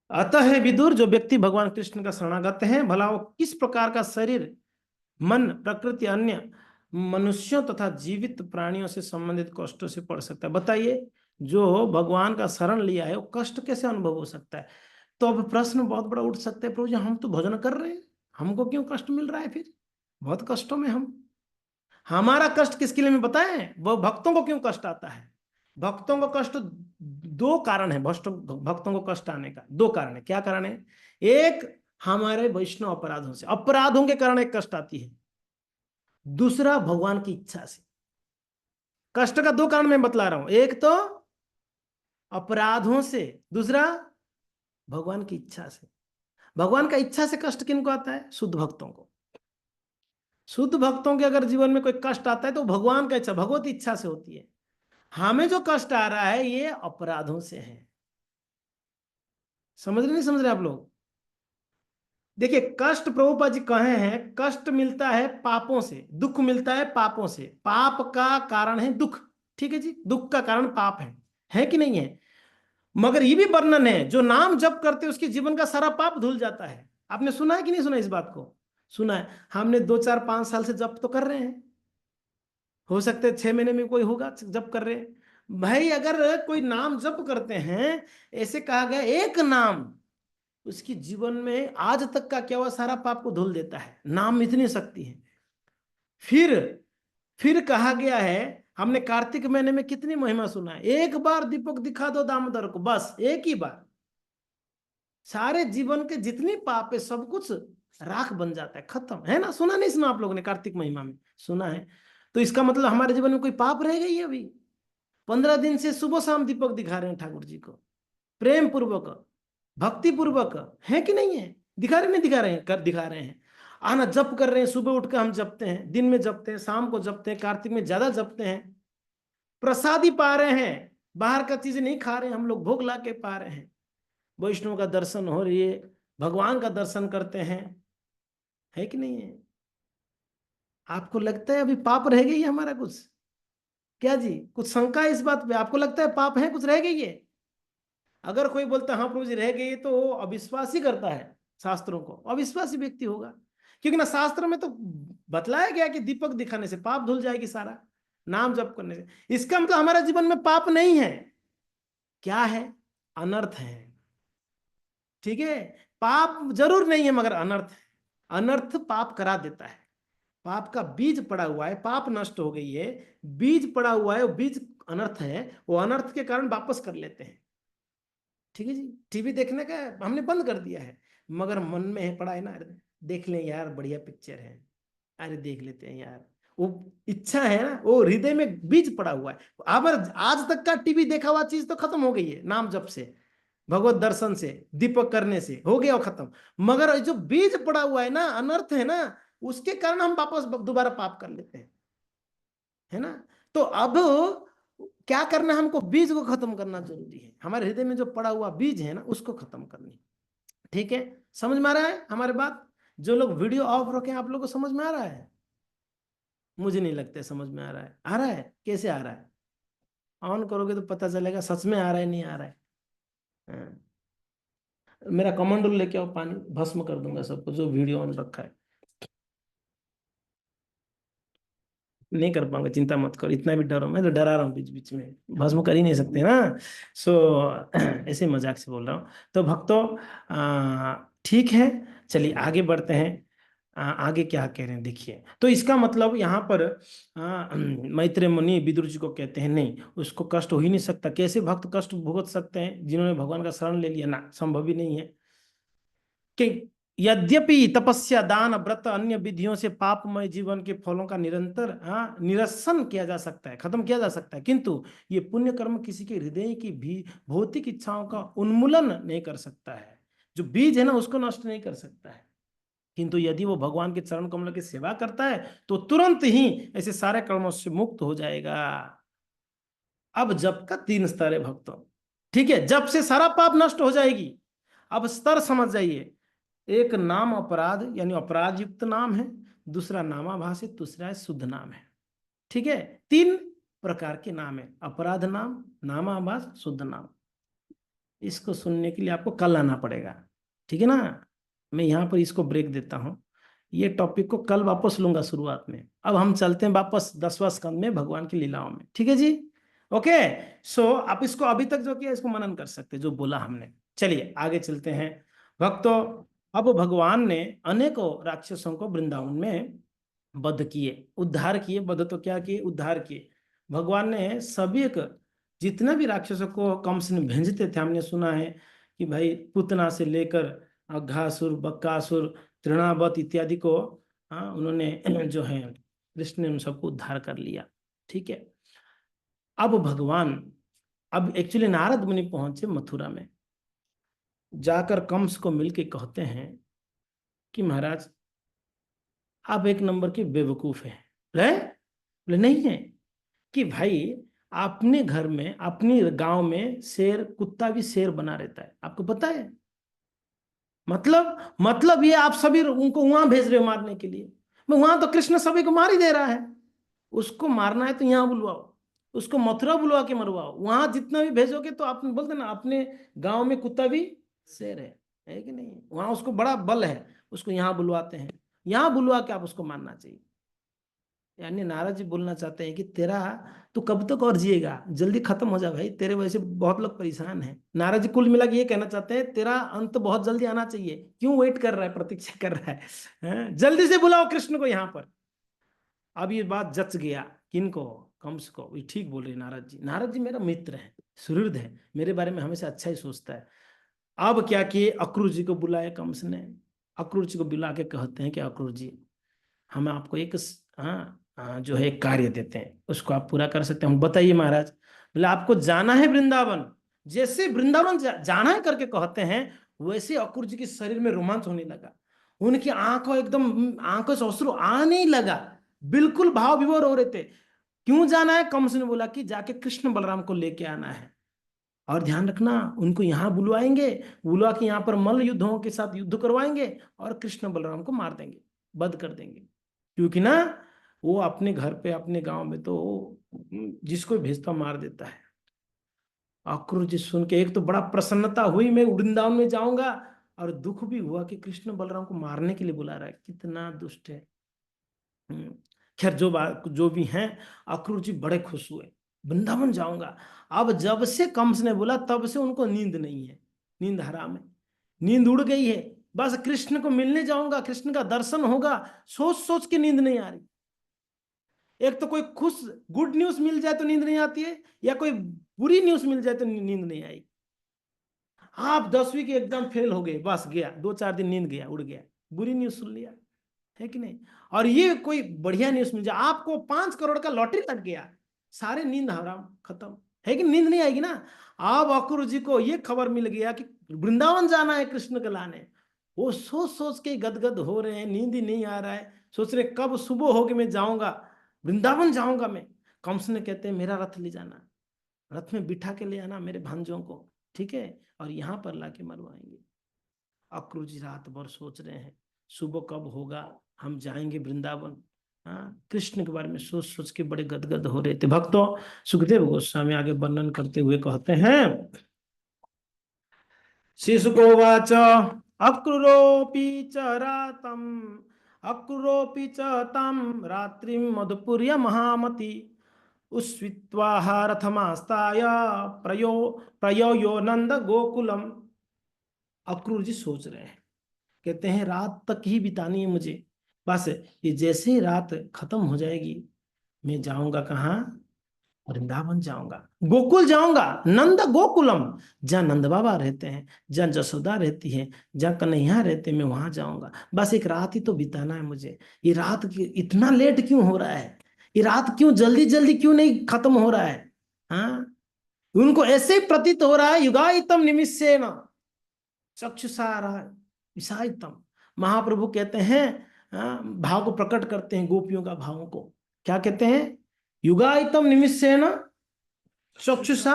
अतः है विदुर, जो व्यक्ति भगवान कृष्ण का शरणागत है, भला वो किस प्रकार का शरीर, मन, प्रकृति, अन्य मनुष्यों तथा जीवित प्राणियों से संबंधित कष्टों से पड़ सकता है। बताइए, जो भगवान का शरण लिया है वो कष्ट कैसे अनुभव हो सकता है। तो अब प्रश्न बहुत बड़ा उठ सकता है, प्रभु जी हम तो भजन कर रहे हैं, हमको क्यों कष्ट मिल रहा है, फिर बहुत कष्टों में हम। हमारा कष्ट किसके लिए में बताएं, वो भक्तों को क्यों कष्ट आता है। भक्तों को कष्ट, दो कारण है भक्तों को कष्ट आने का, दो कारण है। क्या कारण है? एक, हमारे वैष्णव अपराधों से, अपराधों के कारण एक कष्ट आती है। दूसरा, भगवान की इच्छा से। कष्ट का दो कारण मैं बतला रहा हूं, एक तो अपराधों से, दूसरा भगवान की इच्छा से। भगवान का इच्छा से कष्ट किनको आता है? शुद्ध भक्तों को। शुद्ध भक्तों के अगर जीवन में कोई कष्ट आता है तो भगवान का इच्छा, भगवत इच्छा से होती है। हमें जो कष्ट आ रहा है ये अपराधों से है। समझ रहे नहीं समझ रहे आप लोग? देखिए, कष्ट प्रभुपाद जी कहे हैं, कष्ट मिलता है पापों से, दुख मिलता है पापों से। पाप का कारण है दुख, ठीक है जी, दुख का कारण पाप है कि नहीं है? मगर ये भी वर्णन है, जो नाम जप करते उसके जीवन का सारा पाप धुल जाता है। आपने सुना है कि नहीं सुना इस बात को? सुना है। हमने 2 4 5 साल से जप तो कर रहे हैं, हो सकते है 6 महीने में कोई होगा जप कर रहे हैं। भाई अगर कोई नाम जप करते हैं, ऐसे कहा गया एक नाम उसकी जीवन में आज तक का क्या हुआ सारा पाप को धुल देता है, नाम में इतनी शक्ति है। फिर फिर कहा गया है, हमने कार्तिक महीने में कितनी महिमा सुना है, एक बार दीपक दिखा दो दामोदर को, बस एक ही बार सारे जीवन के जितनी पाप है सब कुछ राख बन जाता है, खत्म है ना। सुना नहीं सुना आप लोगों ने कार्तिक महिमा में? सुना है। तो इसका मतलब हमारे जीवन में कोई पाप रह गई है अभी? 15 दिन से सुबह शाम दीपक दिखा रहे हैं ठाकुर जी को, प्रेम पूर्वक, भक्ति पूर्वक, है कि नहीं है? दिखा रहे नहीं दिखा रहे हैं? कर दिखा रहे हैं। आना जप कर रहे हैं, सुबह उठ कर हम जपते हैं, दिन में जपते हैं, शाम को जपते हैं, कार्तिक में ज्यादा जपते हैं। प्रसादी पा रहे हैं, बाहर का चीज नहीं खा रहे हैं हम लोग, भोग ला के पा रहे हैं, वैष्णव का दर्शन हो रही है, भगवान का दर्शन करते हैं, है कि नहीं है? आपको लगता है अभी पाप रह गई है हमारा कुछ? क्या जी, कुछ शंका है इस बात पे? आपको लगता है पाप है, कुछ रह गई है? अगर कोई बोलता है हाँ प्रभु जी रह गई, तो वो अविश्वास ही करता है शास्त्रों को, अविश्वासी व्यक्ति होगा। क्योंकि ना शास्त्र में तो बतलाया गया कि दीपक दिखाने से पाप धुल जाएगी सारा, नाम जप करने से। इसका मतलब हमारे जीवन में पाप नहीं है, क्या है? अनर्थ है। ठीक है, पाप जरूर नहीं है मगर अनर्थ है। अनर्थ पाप करा देता है। पाप का बीज पड़ा हुआ है, पाप नष्ट हो गई है, बीज पड़ा हुआ है, वो बीज अनर्थ है, वो अनर्थ के कारण वापस कर लेते हैं। ठीक है जी, टीवी देखने का हमने बंद कर दिया है, मगर मन में है पड़ा है ना, अरे देख लें यार बढ़िया पिक्चर है, अरे देख लेते हैं यार, वो इच्छा है ना, वो हृदय में बीज पड़ा हुआ है। अब आज तक का टीवी देखा हुआ चीज तो खत्म हो गई है, नाम जप से, भगवत दर्शन से, दीपक करने से हो गया वो खत्म। मगर जो बीज पड़ा हुआ है ना, अनर्थ है ना, उसके कारण हम वापस दोबारा पाप कर लेते हैं, है ना। तो अब क्या करना है, हमको बीज को खत्म करना जरूरी है, हमारे हृदय में जो पड़ा हुआ बीज है ना उसको खत्म करनी। ठीक है, समझ में आ रहा है हमारी बात? जो लोग वीडियो ऑफ रखे हैं, आप लोगों को समझ में आ रहा है? मुझे नहीं लगता है समझ में आ रहा है। आ रहा है? कैसे आ रहा है? ऑन करोगे तो पता चलेगा सच में आ रहा है नहीं आ रहा है। हाँ। मेरा कमंडल लेके आओ, पानी भस्म कर दूंगा सबको जो वीडियो ऑन रखा है। नहीं कर पाऊंगा, चिंता मत करो, इतना भी डरो, मैं तो डरा रहा हूँ बीच बीच में, भस्म कर ही नहीं सकते ना। सो ऐसे मजाक से बोल रहा हूँ। तो भक्तों, ठीक है, चलिए आगे बढ़ते हैं। आगे क्या कह रहे हैं देखिए। तो इसका मतलब यहाँ पर मैत्रेय मुनि विदुर जी को कहते हैं नहीं, उसको कष्ट हो ही नहीं सकता। कैसे भक्त कष्ट भुगत सकते हैं जिन्होंने भगवान का शरण ले लिया? ना, संभव ही नहीं है। कि यद्यपि तपस्या, दान, व्रत, अन्य विधियों से पापमय जीवन के फलों का निरंतर निरसन किया जा सकता है, खत्म किया जा सकता है, किंतु ये पुण्य कर्म किसी के हृदय की भी भौतिक इच्छाओं का उन्मूलन नहीं कर सकता है। जो बीज है ना, उसको नष्ट नहीं कर सकता है, किंतु यदि वो भगवान के चरण कमल की सेवा करता है तो तुरंत ही ऐसे सारे कर्मों से मुक्त हो जाएगा। अब जब का 3 स्तर है भक्तों, ठीक है, जब से सारा पाप नष्ट हो जाएगी। अब स्तर समझ जाइए, एक नाम अपराध यानी अपराध युक्त नाम है, दूसरा नामाभाषित, तीसरा है शुद्ध नाम है। ठीक है, 3 प्रकार के नाम है, अपराध नाम, नामाभास, शुद्ध नाम। इसको सुनने के लिए आपको कल आना पड़ेगा, ठीक है ना। मैं यहाँ पर इसको ब्रेक देता हूँ, ये टॉपिक को कल वापस लूंगा शुरुआत में। अब हम चलते हैं वापस 10वां स्कंद में, भगवान की लीलाओं में, ठीक है जी। ओके, सो आप इसको अभी तक जो किया इसको मनन कर सकते जो बोला हमने। चलिए आगे चलते हैं भक्तों। अब भगवान ने अनेकों राक्षसों को वृंदावन में वध किए, उद्धार किए। वध तो क्या किए, उद्धार किए। भगवान ने सभी एक जितने भी राक्षसों को कंस ने भेजते थे, हमने सुना है कि भाई पूतना से लेकर अघासुर, बक्कासुर, तृणावत इत्यादि को उन्होंने जो है कृष्ण ने उन सबको उद्धार कर लिया। ठीक है, अब भगवान, अब एक्चुअली नारद मुनि पहुंचे मथुरा में, जाकर कंस को मिलके कहते हैं कि महाराज आप एक नंबर के बेवकूफ हैं। बोले नहीं है कि भाई अपने घर में, अपने गांव में शेर, कुत्ता भी शेर बना रहता है, आपको पता है? मतलब ये आप सभी उनको वहां भेज रहे हो मारने के लिए। मैं वहां तो कृष्ण सभी को मार ही दे रहा है, उसको मारना है तो यहाँ बुलवाओ, उसको मथुरा बुलवा के मरवाओ। वहां जितना भी भेजोगे तो आप बोलते ना अपने गांव में कुत्ता भी शेर है कि नहीं? वहां उसको बड़ा बल है, उसको यहाँ बुलवाते हैं, यहाँ बुलवा के आप उसको मारना चाहिए। यानी नारद जी बोलना चाहते हैं कि तेरा तू कब तक और जिएगा, जल्दी खत्म हो जा भाई, तेरे वजह से बहुत लोग परेशान हैं। नारद जी कुल मिला के ये कहना चाहते हैं तेरा अंत बहुत जल्दी आना चाहिए, क्यों वेट कर रहा है, प्रतीक्षा कर रहा है, हैं? जल्दी से बुलाओ कृष्ण को यहाँ पर। अब ये बात जच गया किनको, कंस को। ये ठीक बोल रहे नारद जी, नारद जी मेरा मित्र है, सुहृद है, मेरे बारे में हमेशा अच्छा ही सोचता है। अब क्या किए, अक्रूर जी को बुलाया कंस ने। अक्रूर जी को बुला के कहते हैं कि अक्रूर जी, हम आपको एक जो है एक कार्य देते हैं, उसको आप पूरा कर सकते हैं। हम बताइए महाराज। बोले आपको जाना है वृंदावन। जैसे वृंदावन जाना है करके कहते हैं, वैसे अक्रूर जी के शरीर में रोमांच होने लगा, उनकी आंखों एकदम आंखों से अश्रु आने ही लगा, बिल्कुल भाव विभोर हो रहे थे। क्यों जाना है? कंस ने बोला कि जाके कृष्ण बलराम को लेके आना है, और ध्यान रखना उनको यहाँ बुलवाएंगे, बुलवा के यहाँ पर मल्ल युद्धों के साथ युद्ध करवाएंगे और कृष्ण बलराम को मार देंगे, वध कर देंगे। क्योंकि ना वो अपने घर पे, अपने गांव में तो जिसको भेजता मार देता है। अक्रूर जी सुन के एक तो बड़ा प्रसन्नता हुई, मैं वृंदावन में जाऊंगा, और दुख भी हुआ कि कृष्ण बलराम को मारने के लिए बुला रहा है, कितना दुष्ट है। खैर जो बात जो भी हैं, अक्रूर जी बड़े खुश हुए, वृंदावन जाऊंगा। अब जब से कंस ने बोला तब से उनको नींद नहीं है, नींद हराम है, नींद उड़ गई है। बस कृष्ण को मिलने जाऊंगा, कृष्ण का दर्शन होगा, सोच सोच के नींद नहीं आ रही। एक तो कोई खुश गुड न्यूज मिल जाए तो नींद नहीं आती है, या कोई बुरी न्यूज मिल जाए तो नींद नहीं आई। आप 10वीं के एग्जाम फेल हो गए, बस गया, 2-4 दिन नींद गया, उड़ गया, बुरी न्यूज सुन लिया, है कि नहीं? और ये कोई बढ़िया न्यूज मिल जाए, आपको 5 करोड़ का लॉटरी लग गया, सारे नींद हराम, खत्म, है कि नींद नहीं आएगी ना। अब अक्रूर जी को ये खबर मिल गया कि वृंदावन जाना है कृष्ण को लाने, वो सोच सोच के गदगद हो रहे हैं, नींद ही नहीं आ रहा है, सोच रहे कब सुबह होके मैं जाऊंगा, वृंदावन जाऊंगा मैं। कंस ने कहते हैं मेरा रथ ले जाना, रथ में बिठा के ले आना मेरे भांजों को, ठीक है, और यहाँ पर लाके मरवाएंगे। अक्रूर जी रात भर सोच रहे हैं सुबह कब होगा, हम जाएंगे वृंदावन। कृष्ण के बारे में सोच सोच के बड़े गदगद हो रहे थे भक्तों। सुखदेव गोस्वामी आगे वर्णन करते हुए कहते हैं, शिशुकोवाच अक्रूरोऽपि च रातम्, अक्रूरोऽपि च तां रात्रिं मधुपुर्य महामति उस्वित्वाह रथमास्ताय प्रयो प्रयो नंद गोकुलम। अक्रूर जी सोच रहे हैं, कहते हैं रात तक ही बितानी है मुझे, बस ये जैसे ही रात खत्म हो जाएगी मैं जाऊंगा कहाँ, वृंदावन जाऊंगा, गोकुल जाऊंगा, नंद गोकुलम, जहाँ नंद बाबा रहते हैं, जहाँ जसोदा रहती है, जहाँ कन्हैया रहते हैं, मैं वहां जाऊंगा। बस एक रात ही तो बिताना है मुझे। ये रात इतना लेट क्यों हो रहा है? ये रात क्यों जल्दी जल्दी क्यों नहीं खत्म हो रहा है? हाँ, उनको ऐसे ही प्रतीत हो रहा है, युगायतम निमिषेण चक्षुषारा विषायतम। महाप्रभु कहते हैं, भाव को प्रकट करते हैं, गोपियों का भावों को। क्या कहते हैं? युगायतम निमिषेण चक्षुषा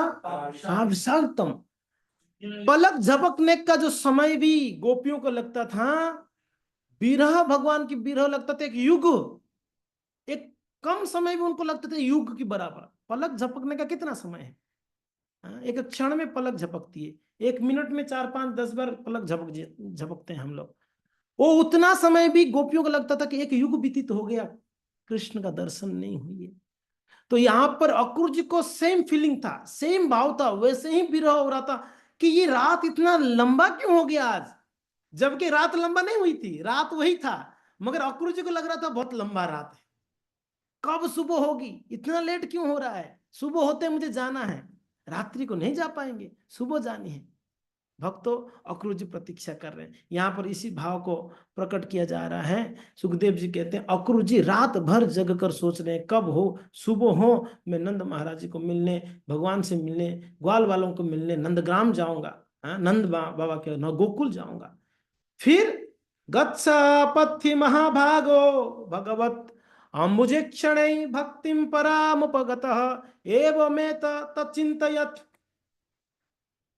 विषायतम। पलक झपकने का जो समय भी गोपियों को लगता था, विरह, भगवान की विरह लगता था एक युग। एक कम समय भी उनको लगता था युग की बराबर। पलक झपकने का कितना समय है? एक क्षण में पलक झपकती है, 1 मिनट में 4 5 10 बार पलक झपकते हैं हम लोग। वो उतना समय भी गोपियों को लगता था कि एक युग व्यतीत हो गया, कृष्ण का दर्शन नहीं हुई है। तो यहां पर अक्रूर जी को सेम फीलिंग था, सेम भाव था, वैसे ही विरह हो रहा था कि ये रात इतना लंबा क्यों हो गया आज। जबकि रात लंबा नहीं हुई थी, रात वही था, मगर अक्रूर जी को लग रहा था बहुत लंबा रात है, कब सुबह होगी, इतना लेट क्यों हो रहा है, सुबह होते मुझे जाना है, रात्रि को नहीं जा पाएंगे, सुबह जानी है। भक्तों, अक्रूर जी प्रतीक्षा कर रहे हैं। यहाँ पर इसी भाव को प्रकट किया जा रहा है। सुखदेव जी कहते हैं, अक्रूर जी रात भर जग कर सोच रहे हैं कब हो, सुबह हो, मैं नंद महाराज जी को मिलने, भगवान से मिलने, ग्वाल वालों को मिलने नंदग्राम जाऊंगा, नंद बाबा के न गोकुल जाऊंगा। फिर गच्छ पथि महाभागो भगवत मुझे क्षण भक्तिम परामुपगतः एवमेत तचिंतयत्।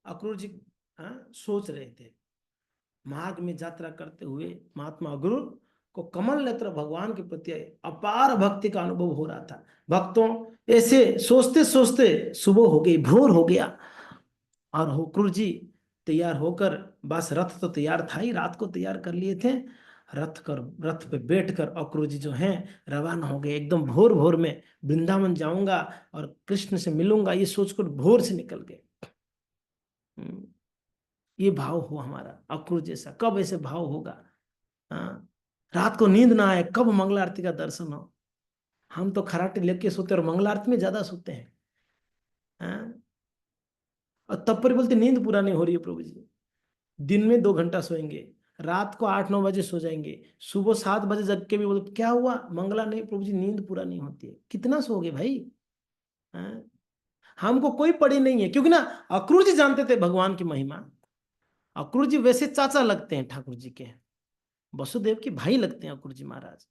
अक्रूर जी सोच रहे थे, मार्ग में यात्रा करते हुए महात्मा अक्रूर को कमल नेत्र भगवान के प्रति अपार भक्ति का अनुभव हो रहा था। भक्तों, ऐसे सोचते सोचते सुबह हो गई, भोर हो गया, और अक्रूर जी तैयार होकर, बस रथ तो तैयार था ही, रात को तैयार कर लिए थे, रथ पे बैठकर अक्रूर जी जो हैं रवाना हो गए। एकदम भोर भोर में वृंदावन जाऊंगा और कृष्ण से मिलूंगा, ये सोचकर भोर से निकल गए। ये भाव हो हमारा अक्रूर जैसा। कब ऐसे भाव होगा? हाँ, रात को नींद ना आए, कब मंगल आरती का दर्शन हो। हम तो खराटे लेके सोते और मंगल आरती में ज्यादा सोते हैं। हाँ? और तब पर बोलते नींद पूरा नहीं हो रही है प्रभु जी। दिन में 2 घंटा सोएंगे, रात को 8 9 बजे सो जाएंगे, सुबह 7 बजे जग के भी बोलते क्या हुआ, मंगला नहीं प्रभु जी, नींद पूरा नहीं होती है। कितना सोओगे भाई? हाँ? हमको कोई पड़ी नहीं है, क्योंकि ना अक्रूर जी जानते थे भगवान की महिमा। अक्रूर जी वैसे चाचा लगते हैं ठाकुर जी के, वसुदेव के भाई लगते हैं अक्रूर जी महाराज।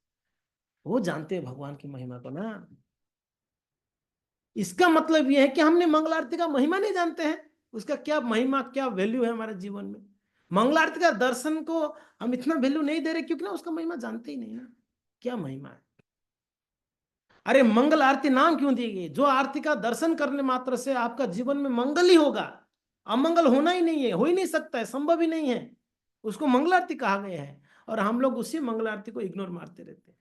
वो जानते हैं भगवान की महिमा को ना। इसका मतलब यह है कि हमने मंगल आरती का महिमा नहीं जानते हैं, उसका क्या महिमा, क्या वैल्यू है हमारे जीवन में। मंगल आरती का दर्शन को हम इतना वैल्यू नहीं दे रहे, क्योंकि ना उसका महिमा जानते ही नहीं ना, क्या महिमा है। अरे मंगल आरती नाम क्यों दी गई? जो आरती का दर्शन करने मात्र से आपका जीवन में मंगल ही होगा, अमंगल होना ही नहीं है, हो ही नहीं सकता है, संभव ही नहीं है, उसको मंगल आरती कहा गया है। और हम लोग उसी मंगल आरती को इग्नोर मारते रहते हैं।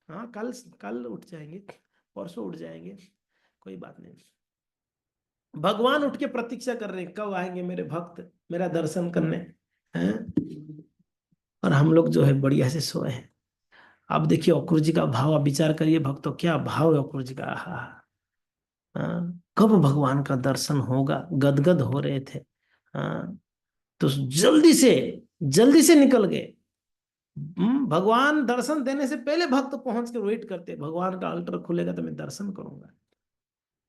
हाँ, कल कल उठ जाएंगे, परसों उठ जाएंगे, कोई बात नहीं। भगवान उठ के प्रतीक्षा कर रहे हैं, कब आएंगे मेरे भक्त मेरा दर्शन करने, हैं? और हम लोग जो है बढ़िया से सोए हैं। अब देखिए अक्रूर जी का भाव, आप विचार करिए भक्तों, क्या भाव है अक्रूर जी का। कब भगवान का दर्शन होगा, गदगद हो रहे थे। हाँ, तो जल्दी से निकल गए। भगवान दर्शन देने से पहले भक्त पहुंच के वेट करते, भगवान का अल्टर खुलेगा तो मैं दर्शन करूंगा,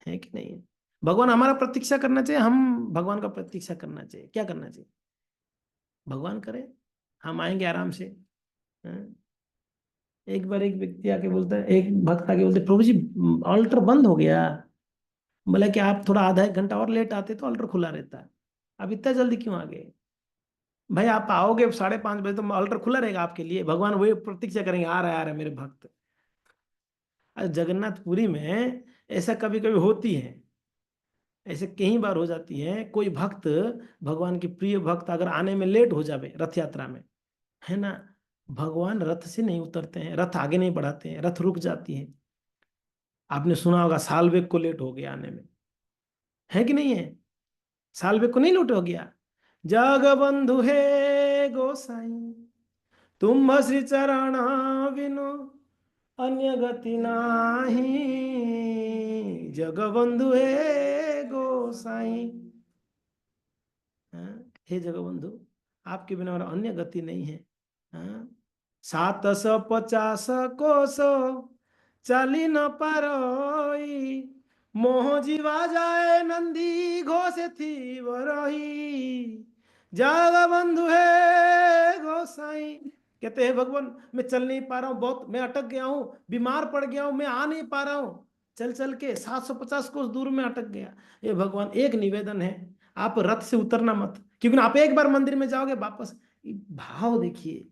है कि नहीं है? भगवान हमारा प्रतीक्षा करना चाहिए, हम भगवान का प्रतीक्षा करना चाहिए। क्या करना चाहिए? भगवान करे, हम आएंगे आराम से। हाँ? एक बार एक व्यक्ति आके बोलता है, एक भक्त आके बोलते, प्रभु जी अल्टर बंद हो गया। बोला कि आप थोड़ा आधा 1 घंटा और लेट आते तो अल्टर खुला रहता, अब इतना जल्दी क्यों आ गए? भाई आप आओगे 5:30 बजे तो अल्टर खुला रहेगा आपके लिए, भगवान वही प्रतीक्षा करेंगे, आ रहा है मेरे भक्त। जगन्नाथपुरी में ऐसा कभी कभी होती है, ऐसे कई बार हो जाती है। कोई भक्त, भगवान के प्रिय भक्त अगर आने में लेट हो जावे रथ यात्रा में, है ना, भगवान रथ से नहीं उतरते हैं, रथ आगे नहीं बढ़ाते हैं, रथ रुक जाती है। आपने सुना होगा सालवेग को लेट हो गया आने में, है कि नहीं है? सालवेग को नहीं लेट हो गया। जग बंधु है गोसाई, तुम श्री चरण विनो अन्य गति नाही, जग बंधु है गोसाई। हाँ, हे जगबंधु, आपके बिना और अन्य गति नहीं है। हाँ, 750 कोस चली न पारोई, मोह जीवा जाए नंदी घोष थी वरही, जगबंधु है गोसाई। कहते हैं भगवान मैं चल नहीं पा रहा हूँ, बहुत मैं अटक गया हूँ, बीमार पड़ गया हूँ, मैं आ नहीं पा रहा हूँ, चल चल के 750 कोस दूर में अटक गया। ये भगवान एक निवेदन है, आप रथ से उतरना मत, क्योंकि आप एक बार मंदिर में जाओगे वापस, भाव देखिए,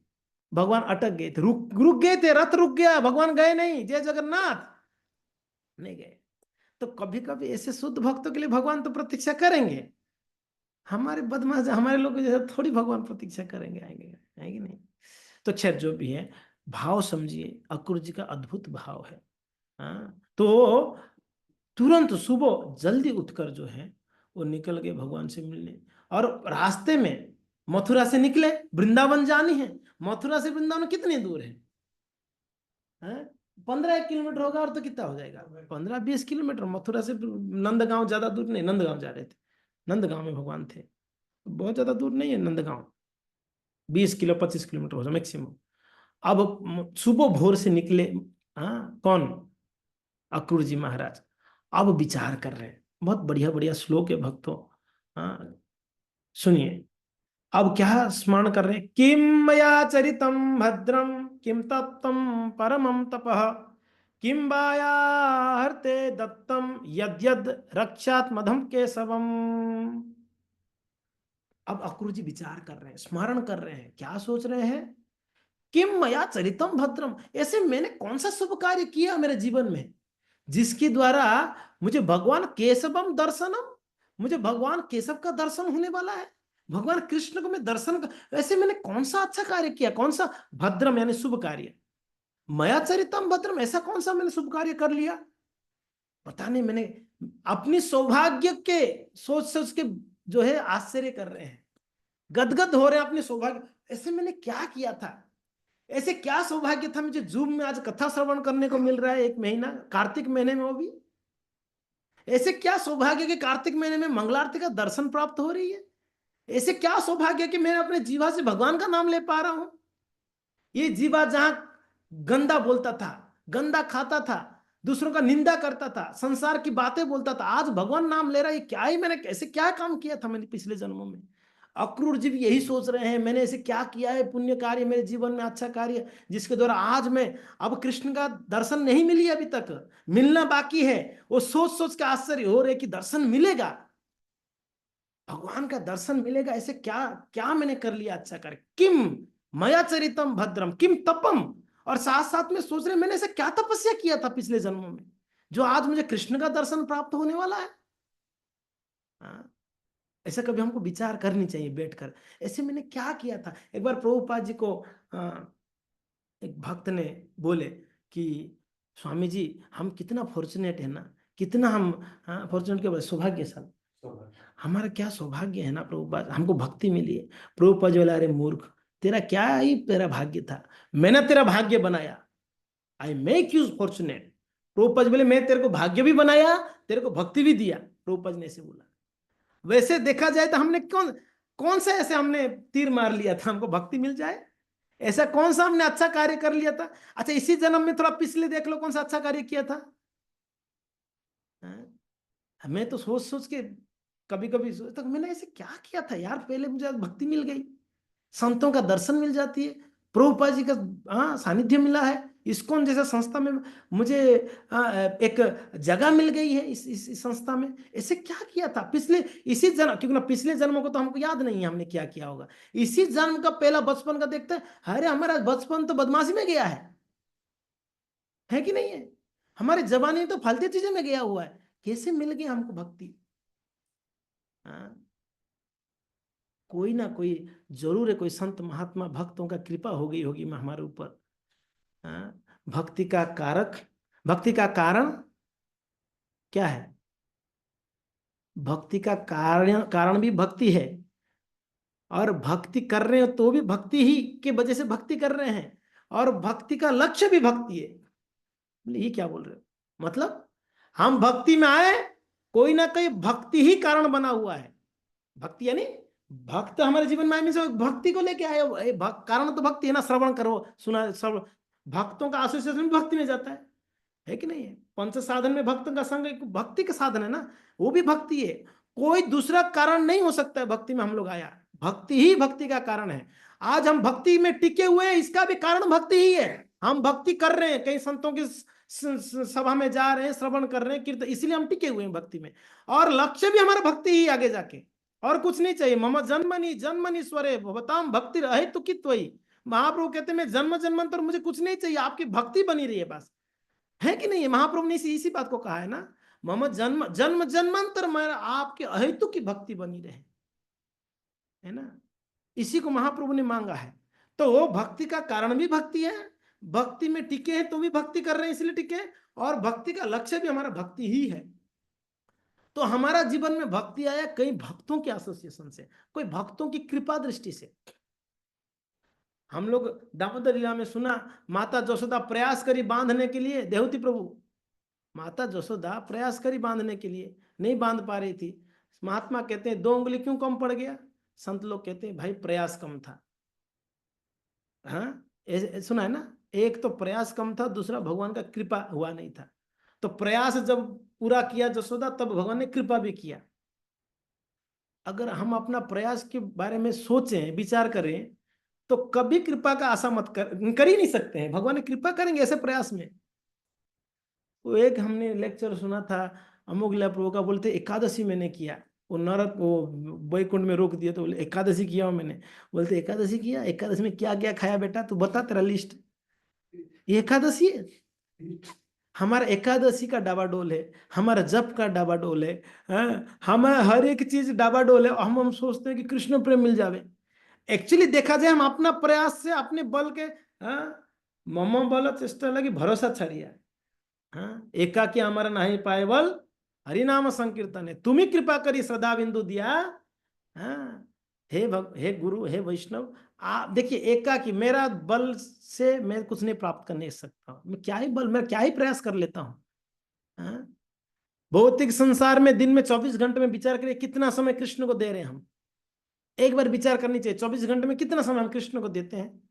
भगवान अटक गए थे, रुक रुक गए थे, रथ रुक गया, भगवान गए नहीं, जय जगन्नाथ नहीं गए। तो कभी कभी ऐसे शुद्ध भक्तों के लिए भगवान तो प्रतीक्षा करेंगे, हमारे बदमाश हमारे लोग जैसे थोड़ी भगवान प्रतीक्षा करेंगे, आएंगे आएंगे नहीं। तो खैर जो भी है, भाव समझिए, अक्रूर जी का अद्भुत भाव है। हाँ, तो तुरंत सुबह जल्दी उठकर जो है वो निकल गए भगवान से मिलने। और रास्ते में मथुरा से निकले, वृंदावन जानी है, मथुरा से वृंदावन कितनी दूर है? 15 किलोमीटर होगा, और तो कितना हो जाएगा, 15-20 किलोमीटर। मथुरा से नंदगांव ज्यादा दूर नहीं, नंदगांव जा रहे थे, नंदगांव में भगवान थे, बहुत ज्यादा दूर नहीं है नंदगांव, 20-25 किलोमीटर हो जाए मैक्सिमम। अब सुबह भोर से निकले, हाँ कौन, अक्रूर जी महाराज। अब विचार कर रहे हैं, बहुत बढ़िया बढ़िया श्लोक है भक्तों, हाँ सुनिए। अब क्या स्मरण कर रहे हैं, किम मया चरितम भद्रम, किम तप्तम परमम तपः, किम बाया हर्ते दत्तम, यद्यद रक्षात् मधम केशवम। अब अक्रूर जी विचार कर रहे हैं, स्मरण कर रहे हैं, क्या सोच रहे हैं, किम मया चरितम भद्रम, ऐसे मैंने कौन सा शुभ कार्य किया मेरे जीवन में जिसके द्वारा मुझे भगवान केशवम दर्शनम, मुझे भगवान केशव का दर्शन होने वाला है, भगवान कृष्ण को मैं दर्शन वैसे मैंने कौन सा अच्छा कार्य किया, कौन सा भद्रम यानी शुभ कार्य, मया चरितम भद्रम, ऐसा कौन सा मैंने शुभ कार्य कर लिया, पता नहीं। मैंने अपनी सौभाग्य के सोच सोच के जो है आश्चर्य कर रहे हैं, गदगद हो रहे हैं अपने सौभाग्य, ऐसे मैंने क्या किया था, ऐसे क्या सौभाग्य था मुझे जूम में आज कथा श्रवण करने को मिल रहा है, 1 महीना कार्तिक महीने में, वो भी ऐसे क्या सौभाग्य कि कार्तिक महीने में मंगलारती का दर्शन प्राप्त हो रही है, ऐसे क्या सौभाग्य कि मैं अपने जीवा से भगवान का नाम ले पा रहा हूं। ये जीवा जहां गंदा बोलता था, गंदा खाता था, दूसरों का निंदा करता था, संसार की बातें बोलता था, आज भगवान नाम ले रहा है, क्या ही मैंने कैसे क्या काम किया था मैंने पिछले जन्मों में। अक्रूर जी भी यही सोच रहे हैं, मैंने ऐसे क्या किया है पुण्य कार्य मेरे जीवन में, अच्छा कार्य जिसके द्वारा आज मैं, अब कृष्ण का दर्शन नहीं मिली अभी तक, मिलना बाकी है, वो सोच सोच के आश्चर्य हो रहे कि दर्शन मिलेगा, भगवान का दर्शन मिलेगा, ऐसे क्या क्या मैंने कर लिया अच्छा कर, किम मया चरितम भद्रम किम तपम, और साथ साथ में सोच रहे मैंने ऐसे क्या तपस्या किया था पिछले जन्मों में जो आज मुझे कृष्ण का दर्शन प्राप्त होने वाला है। हाँ, ऐसा कभी हमको विचार करनी चाहिए बैठकर, ऐसे मैंने क्या किया था। एक बार प्रभुपाद जी को एक भक्त ने बोले कि स्वामी जी हम कितना फॉर्चुनेट है ना, कितना हम, हाँ फॉर्चुनेट के बाद सौभाग्यशाली, हमारा क्या सौभाग्य है ना प्रभुपाद, हमको भक्ति मिली है। प्रभुपाद जी बोला अरे मूर्ख, तेरा क्या ही तेरा भाग्य था, मैंने तेरा भाग्य बनाया, I make you fortunate. Prabhupada ji बोले मैं तेरे को भाग्य भी बनाया, तेरे को भक्ति भी दिया, प्रभुपाद जी ने ऐसे बोला। वैसे देखा जाए तो हमने कौन कौन सा ऐसे हमने तीर मार लिया था हमको भक्ति मिल जाए, ऐसा कौन सा हमने अच्छा कार्य कर लिया था। अच्छा इसी जन्म में थोड़ा पिछले देख लो कौन सा अच्छा कार्य किया था। हाँ? हमें तो सोच सोच के कभी कभी सोचता मैंने ऐसे क्या किया था यार, पहले मुझे आज भक्ति मिल गई, संतों का दर्शन मिल जाती है, प्रभुपाद जी का हाँ सानिध्य मिला है, इस्कॉन जैसा संस्था में मुझे एक जगह मिल गई है, इस संस्था में, ऐसे क्या किया था पिछले इसी जन्म, क्योंकि ना पिछले जन्मों को तो हमको याद नहीं है हमने क्या किया होगा, इसी जन्म का पहला बचपन का देखते हैं, अरे हमारा बचपन तो बदमाशी में गया है कि नहीं है, हमारे जवानी तो फालतू चीजों में गया हुआ है, कैसे मिल गई हमको भक्ति। हाँ, कोई ना कोई जरूर है, कोई संत महात्मा भक्तों का कृपा हो गई होगी हमारे ऊपर। हाँ, भक्ति का कारक, भक्ति का कारण क्या है, भक्ति का कारण कारण भी भक्ति है, और भक्ति कर रहे हो तो भी भक्ति ही के वजह से भक्ति कर रहे हैं, और भक्ति का लक्ष्य भी भक्ति है। बोले ये क्या बोल रहे हो, मतलब हम भक्ति में आए, कोई ना कोई भक्ति ही कारण बना हुआ है। भक्ति यानी भक्त हमारे जीवन में आए, भक्ति को लेके आए हो, कारण तो भक्ति है ना, श्रवण करो, सुना सब, भक्तों का एसोसिएशन भी भक्ति में जाता है कि नहीं है। पंच साधन में भक्तों का संग एक भक्ति का साधन है ना, वो भी भक्ति है। कोई दूसरा कारण नहीं हो सकता है भक्ति में हम लोग आया, भक्ति ही भक्ति का कारण है। आज हम भक्ति में टिके हुए हैं, इसका भी कारण भक्ति ही है। हम भक्ति कर रहे हैं, कई संतों की सभा में जा रहे हैं, श्रवण कर रहे हैं, कीर्तन, इसलिए हम टिके हुए हैं भक्ति में। और लक्ष्य भी हमारा भक्ति ही आगे जाके, और कुछ नहीं चाहिए। मम जन्मनि जन्मनीश्वरे भवताम भक्ति रहे तो कित्वई। महाप्रभु कहते हैं मैं जन्म जन्मांतर, मुझे कुछ नहीं चाहिए, आपकी भक्ति बनी रही है बस, है कि नहीं है। महाप्रभु ने इसी बात को कहा है ना, मम जन्म जन्म जन्मांतर मेरा आपके अहेतु की भक्ति बनी रहे, है ना। इसी को महाप्रभु ने मांगा है। तो वो भक्ति का कारण भी भक्ति है, भक्ति में टिके हैं तो भी भक्ति कर रहे हैं इसलिए टिके, और भक्ति का लक्ष्य भी हमारा भक्ति ही है। तो हमारा जीवन में भक्ति आया कई भक्तों के एसोसिएशन से, कोई भक्तों की कृपा दृष्टि से। हम लोग दामोदर लीला में सुना, माता यशोदा प्रयास करी बांधने के लिए, देवती प्रभु, माता यशोदा प्रयास करी बांधने के लिए, नहीं बांध पा रही थी। महात्मा कहते हैं 2 उंगली क्यों कम पड़ गया, संत लोग कहते हैं भाई प्रयास कम था। हाँ, सुना है ना, एक तो प्रयास कम था, दूसरा भगवान का कृपा हुआ नहीं था। तो प्रयास जब पूरा किया यशोदा, तब भगवान ने कृपा भी किया। अगर हम अपना प्रयास के बारे में सोचें, विचार करें, तो कभी कृपा का आशा मत कर ही नहीं सकते हैं। भगवान ने कृपा करेंगे ऐसे प्रयास में। वो एक हमने लेक्चर सुना था अमोघ लीला प्रभु का, बोलते एकादशी मैंने किया, वो नरक वो वैकुंठ में रोक दिया, तो बोले एकादशी किया हूं मैंने। बोलते एकादशी किया, एकादशी में क्या क्या खाया बेटा, तू बता तेरा लिस्ट। ये एकादशी है, हमारा एकादशी का डाबाडोल है, हमारा जप का डाबाडोल है, हम हर एक चीज डाबाडोल है। हम सोचते हैं कि कृष्ण प्रेम मिल जावे। एक्चुअली देखा जाए, हम अपना प्रयास से अपने बल के, मम बल चेष्टा लगी भरोसा छड़िया, एकाकी हमारा नहीं पाए बल, हरिनाम संकीर्तन है, तुम ही कृपा करी श्रद्धा बिंदु दिया। हे गुरु, हे वैष्णव, आप देखिए, एकाकी मेरा बल से मैं कुछ नहीं प्राप्त कर नहीं सकता हूं, मैं क्या ही बल, मैं क्या ही प्रयास कर लेता हूं। भौतिक संसार में दिन में 24 घंटे में विचार करिए कितना समय कृष्ण को दे रहे हैं हम। एक बार विचार करनी चाहिए, 24 घंटे में कितना समय हम कृष्ण को देते हैं।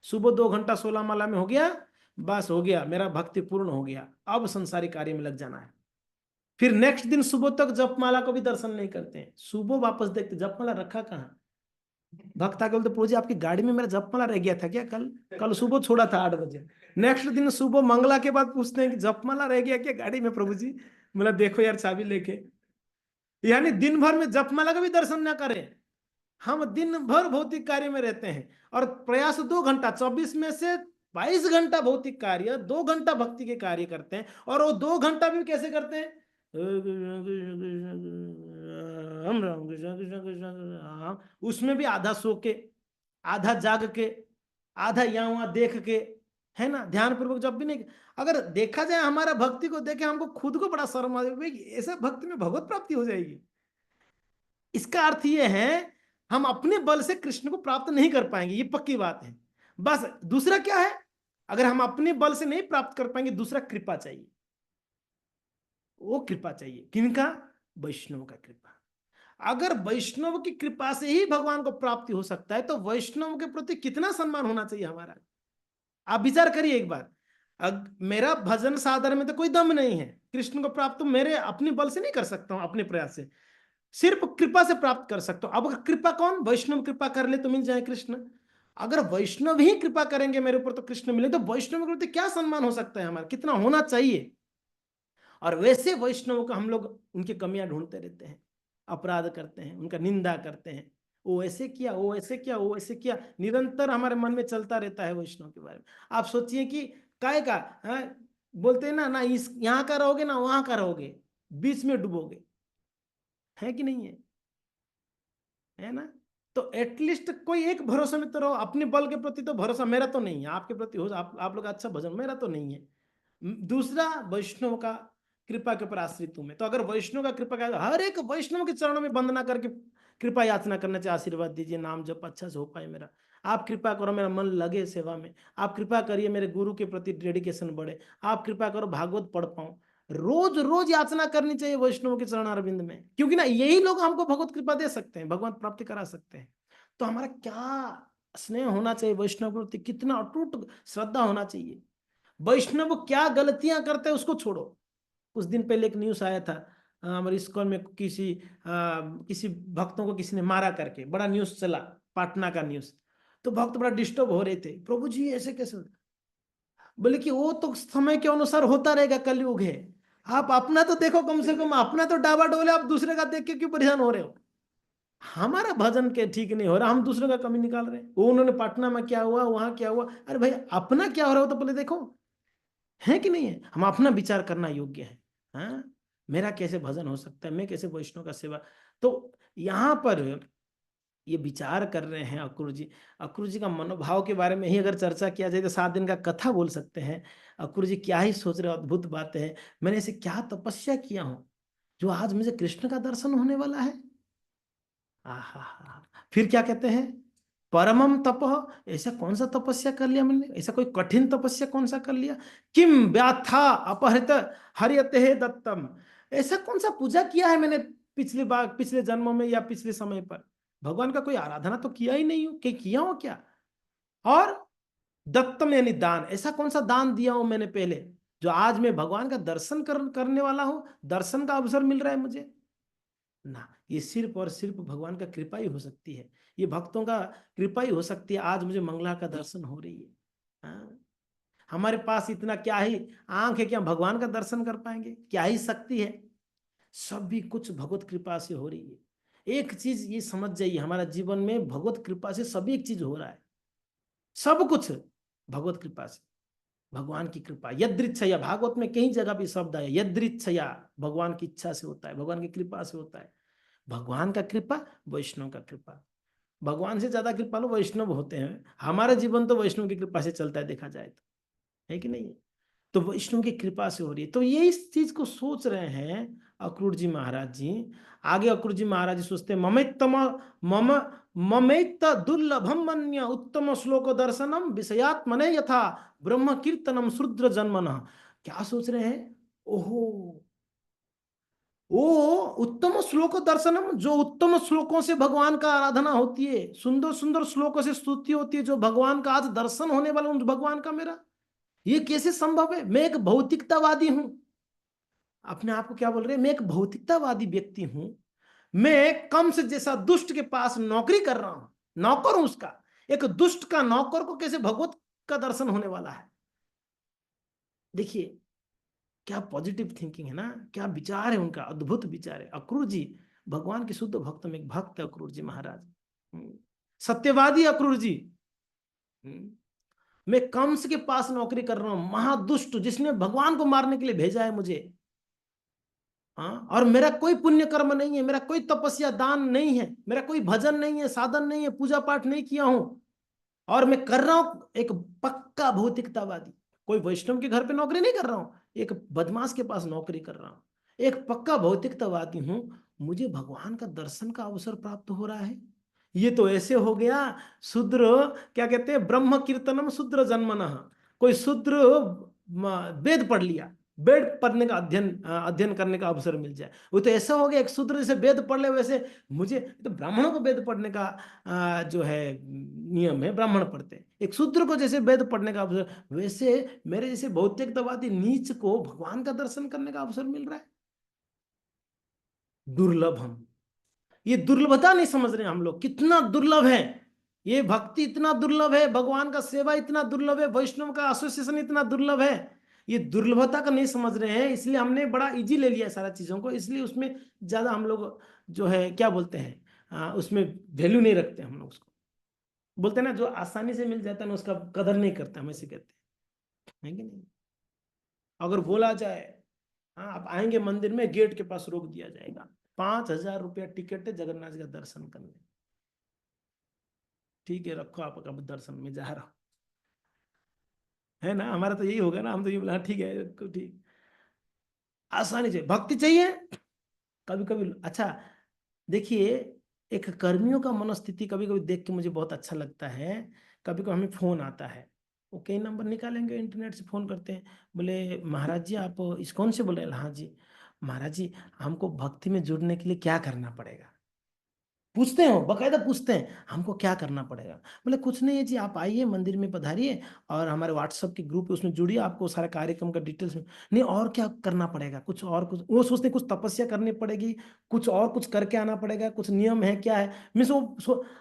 सुबह 2 घंटा 16 माला में हो गया, बस हो गया, मेरा भक्ति पूर्ण हो गया, अब संसारी कार्य में लग जाना है। फिर नेक्स्ट दिन सुबह तक जपमाला को भी दर्शन नहीं करते हैं, सुबह वापस देखते जपमाला रखा कहाँ। भक्त आके बोलते प्रभु जी आपकी गाड़ी में मेरा जपमाला रह गया था क्या, कल सुबह छोड़ा था 8 बजे। नेक्स्ट दिन सुबह मंगला के बाद पूछते हैं कि जपमाला रह गया क्या गाड़ी में प्रभु जी। मतलब देखो यार चाबी लेके, यानी दिन भर में जपमाला का भी दर्शन ना करें। हम दिन भर भौतिक कार्य में रहते हैं, और प्रयास 2 घंटा, 24 में से 22 घंटा भौतिक कार्य, 2 घंटा भक्ति के कार्य करते हैं। और वो 2 घंटा भी कैसे करते हैं, हम राम कृष्ण कृष्ण कृष्ण, उसमें भी आधा सो के, आधा जाग के, आधा यहाँ वहां देख के, है ना, ध्यान पूर्वक जब भी नहीं। अगर देखा जाए हमारा भक्ति को देखे, हमको खुद को बड़ा शर्म आ जाए, ऐसा भक्ति में भगवत प्राप्ति हो जाएगी। इसका अर्थ ये है हम अपने बल से कृष्ण को प्राप्त नहीं कर पाएंगे, ये पक्की बात है। बस दूसरा क्या है, अगर हम अपने बल से नहीं प्राप्त कर पाएंगे, दूसरा कृपा चाहिए। वो कृपा चाहिए किनका, वैष्णव का कृपा। अगर वैष्णव की कृपा से ही भगवान को प्राप्ति हो सकता है, तो वैष्णव के प्रति कितना सम्मान होना चाहिए हमारा। आप विचार करिए एक बार, मेरा भजन साधन में तो कोई दम नहीं है, कृष्ण को प्राप्त तो मेरे अपने बल से नहीं कर सकता हूं, अपने प्रयास से, सिर्फ कृपा से प्राप्त कर सकता हूं। अब कृपा कौन, वैष्णव कृपा कर ले तो मिल जाए कृष्ण। अगर वैष्णव ही कृपा करेंगे मेरे ऊपर तो कृष्ण मिले, तो वैष्णव के प्रति क्या सम्मान हो सकता है हमारा, कितना होना चाहिए। और वैसे वैष्णव को हम लोग उनकी कमियां ढूंढते रहते हैं, अपराध करते हैं, उनका निंदा करते हैं, वो ऐसे किया, वो ऐसे किया, वो ऐसे किया, निरंतर हमारे मन में चलता रहता है वैष्णव के बारे में। आप सोचिए कि काय का बोलते हैं ना इस यहाँ का रहोगे ना वहां का रहोगे, बीच में डूबोगे, है कि नहीं है ना। तो एटलीस्ट कोई एक भरोसे में तो रहो, अपने बल के प्रति तो भरोसा मेरा तो नहीं है, आपके प्रति हो, आप लोग अच्छा भजन, मेरा तो नहीं है। दूसरा, वैष्णव का कृपा के ऊपर आश्रित हूं मैं। तो अगर वैष्णव का कृपा का, हर एक वैष्णव के चरणों में वंदना करके कृपा याचना करना चाहिए, आशीर्वाद दीजिए, नाम जब अच्छा से हो पाए मेरा, आप कृपा करो मेरा मन लगे सेवा में, आप कृपा करिए मेरे गुरु के प्रति डेडिकेशन बढ़े, आप कृपा करो भागवत पढ़ पाऊं। रोज रोज याचना करनी चाहिए वैष्णव के चरण अरविंद में, क्योंकि ना यही लोग हमको भगवत कृपा दे सकते हैं, भगवत प्राप्ति करा सकते हैं। तो हमारा क्या स्नेह होना चाहिए वैष्णव के प्रति, कितना अटूट श्रद्धा होना चाहिए। वैष्णव क्या गलतियां करते हैं उसको छोड़ो। कुछ दिन पहले एक न्यूज आया था, हमारे इस्कॉन में किसी भक्तों को किसी ने मारा करके बड़ा न्यूज चला, पाटना का न्यूज। तो भक्त बड़ा डिस्टर्ब हो रहे थे, प्रभु जी ऐसे कैसे, बोले कि वो तो समय के अनुसार होता रहेगा, कलयुग है, आप अपना तो देखो, कम से कम अपना तो डाबा डोले, आप दूसरे का देख के क्यों परेशान हो रहे हो। हमारा भजन के ठीक नहीं हो रहा, हम दूसरे का कमी निकाल रहे हैं, वो उन्होंने पटना में क्या हुआ, वहां क्या हुआ, अरे भाई अपना क्या हो रहा हो तो पहले देखो, है कि नहीं है। हम अपना विचार करना योग्य है। हाँ, मेरा कैसे भजन हो सकता है, मैं कैसे वैष्णव का सेवा। तो यहाँ पर ये विचार कर रहे हैं अक्रूर जी। अक्रूर जी का मनोभाव के बारे में ही अगर चर्चा किया जाए तो 7 दिन का कथा बोल सकते हैं। अक्रूर जी क्या ही सोच रहे हो, अद्भुत बात है, मैंने ऐसे क्या तपस्या किया हूं जो आज मुझे कृष्ण का दर्शन होने वाला है। आहा, फिर क्या कहते हैं, परमम तप, ऐसा कौन सा तपस्या कर लिया मैंने, ऐसा कोई कठिन तपस्या कौन सा कर लिया, किम व्याथा अपहृत हरियते है दत्तम, ऐसा कौन सा पूजा किया है मैंने पिछले बार, पिछले जन्मों में या पिछले समय पर, भगवान का कोई आराधना तो किया ही नहीं हूं, कि किया हो क्या। और दत्तम यानी दान, ऐसा कौन सा दान दिया हूं मैंने पहले जो आज मैं भगवान का दर्शन करने वाला हूं, दर्शन का अवसर मिल रहा है मुझे ना। ये सिर्फ और सिर्फ भगवान का कृपा ही हो सकती है, ये भक्तों का कृपा ही हो सकती है, आज मुझे मंगला का दर्शन हो रही है। हाँ? हमारे पास इतना क्या ही आंख है, क्या भगवान का दर्शन कर पाएंगे, क्या ही शक्ति है, सभी कुछ भगवत कृपा से हो रही है। एक चीज ये समझ जाइए, हमारा जीवन में भगवत कृपा से सभी एक चीज हो रहा है, सब कुछ भगवत कृपा से, भगवान की कृपा, यदृच्छया, भागवत में कई जगह भी शब्द है यदृच्छया, भगवान की इच्छा से होता है, भगवान की कृपा से होता है। भगवान का कृपा, वैष्णव का कृपा, भगवान से ज्यादा कृपालु वैष्णव होते हैं, हमारा जीवन तो वैष्णव की कृपा से चलता है देखा जाए तो, है कि नहीं। तो वैष्णव की कृपा से हो रही है, तो ये इस चीज को सोच रहे हैं अक्रूर जी महाराज जी। आगे अक्रूर जी महाराज जी सोचते हैं, ममेत्तम मम ममेत्त दुर्लभम मन्य उत्तम श्लोक दर्शनम विषयात्मने यथा ब्रह्म कीर्तनम शूद्र जन्मन। क्या सोच रहे हैं, ओहो, वो उत्तम श्लोक दर्शनम, जो उत्तम श्लोकों से भगवान का आराधना होती है, सुंदर सुंदर श्लोकों से स्तुति होती है, जो भगवान का आज दर्शन होने वाला उन भगवान का मेरा, ये कैसे संभव है। मैं एक भौतिकतावादी हूं, अपने आप को क्या बोल रहे हैं, मैं एक भौतिकतावादी व्यक्ति हूं, मैं कंस जैसा दुष्ट के पास नौकरी कर रहा हूं, नौकर हूं उसका, एक दुष्ट का नौकर को कैसे भगवत का दर्शन होने वाला है। देखिए क्या पॉजिटिव थिंकिंग है ना, क्या विचार है उनका, अद्भुत विचार है। अक्रूर जी भगवान के शुद्ध भक्त में एक भक्त है अक्रूर जी महाराज। सत्यवादी अक्रूर जी। हम्म, मैं कंस के पास नौकरी कर रहा हूं, महादुष्ट जिसने भगवान को मारने के लिए भेजा है मुझे। हाँ, और मेरा कोई पुण्य कर्म नहीं है, मेरा कोई तपस्या दान नहीं है, मेरा कोई भजन नहीं है, साधन नहीं है, पूजा पाठ नहीं किया हूं, और मैं कर रहा हूं एक पक्का भौतिकतावादी, कोई वैष्णव के घर पे नौकरी नहीं कर रहा हूं, एक बदमाश के पास नौकरी कर रहा हूं, एक पक्का भौतिकतावादी हूं, मुझे भगवान का दर्शन का अवसर प्राप्त हो रहा है। ये तो ऐसे हो गया शूद्र, क्या कहते हैं, ब्रह्म कीर्तनम शूद्र जन्मनः, कोई शूद्र वेद पढ़ लिया, वेद पढ़ने का अध्ययन करने का अवसर मिल जाए, वो तो ऐसा हो गया, एक शूद्र जैसे वेद पढ़ ले वैसे मुझे, तो ब्राह्मणों को वेद पढ़ने का जो है नियम है, ब्राह्मण पढ़ते हैं, एक शूद्र को जैसे वेद पढ़ने का अवसर, वैसे मेरे जैसे भौतिकतावादी नीच को भगवान का दर्शन करने का अवसर मिल रहा है। दुर्लभ हम, ये दुर्लभता नहीं समझ रहे हम लोग, कितना दुर्लभ है ये भक्ति, इतना दुर्लभ है भगवान का सेवा, इतना दुर्लभ है वैष्णव का एसोसिएशन, इतना दुर्लभ है। ये दुर्लभता का नहीं समझ रहे हैं, इसलिए हमने बड़ा इजी ले लिया सारा चीजों को, इसलिए उसमें ज्यादा हम लोग जो है क्या बोलते हैं, उसमें वैल्यू नहीं रखते हम लोग उसको, बोलते हैं ना जो आसानी से मिल जाता है ना उसका कदर नहीं करते, हम ऐसे कहते हैं, है कि नहीं। अगर बोला जाए, हाँ आप आएंगे मंदिर में, गेट के पास रोक दिया जाएगा, 5,000 रुपया टिकट है जगन्नाथ जी का दर्शन करने, ठीक है रखो आपका दर्शन में जा रहा हूँ, है ना, हमारा तो यही होगा ना, हम तो ये बोला हाँ, ठीक है ठीक, आसानी से भक्ति चाहिए कभी कभी। अच्छा देखिए, एक कर्मियों का मनोस्थिति कभी कभी देख के मुझे बहुत अच्छा लगता है। कभी कभी हमें फोन आता है, वो कई नंबर निकालेंगे इंटरनेट से, फोन करते हैं, बोले महाराज जी आप इस्कॉन से बोले? हाँ जी। महाराज जी हमको भक्ति में जुड़ने के लिए क्या करना पड़ेगा? पूछते हैं, वो बकायदा पूछते हैं हमको क्या करना पड़ेगा। बोले कुछ नहीं है जी, आप आइए मंदिर में पधारिए और हमारे व्हाट्सएप के ग्रुप है उसमें जुड़िए, आपको सारा कार्यक्रम का डिटेल्स में। नहीं और क्या करना पड़ेगा? कुछ और कुछ वो सोचते हैं, कुछ तपस्या करनी पड़ेगी, कुछ और कुछ करके आना पड़ेगा, कुछ नियम है क्या है? मीन्स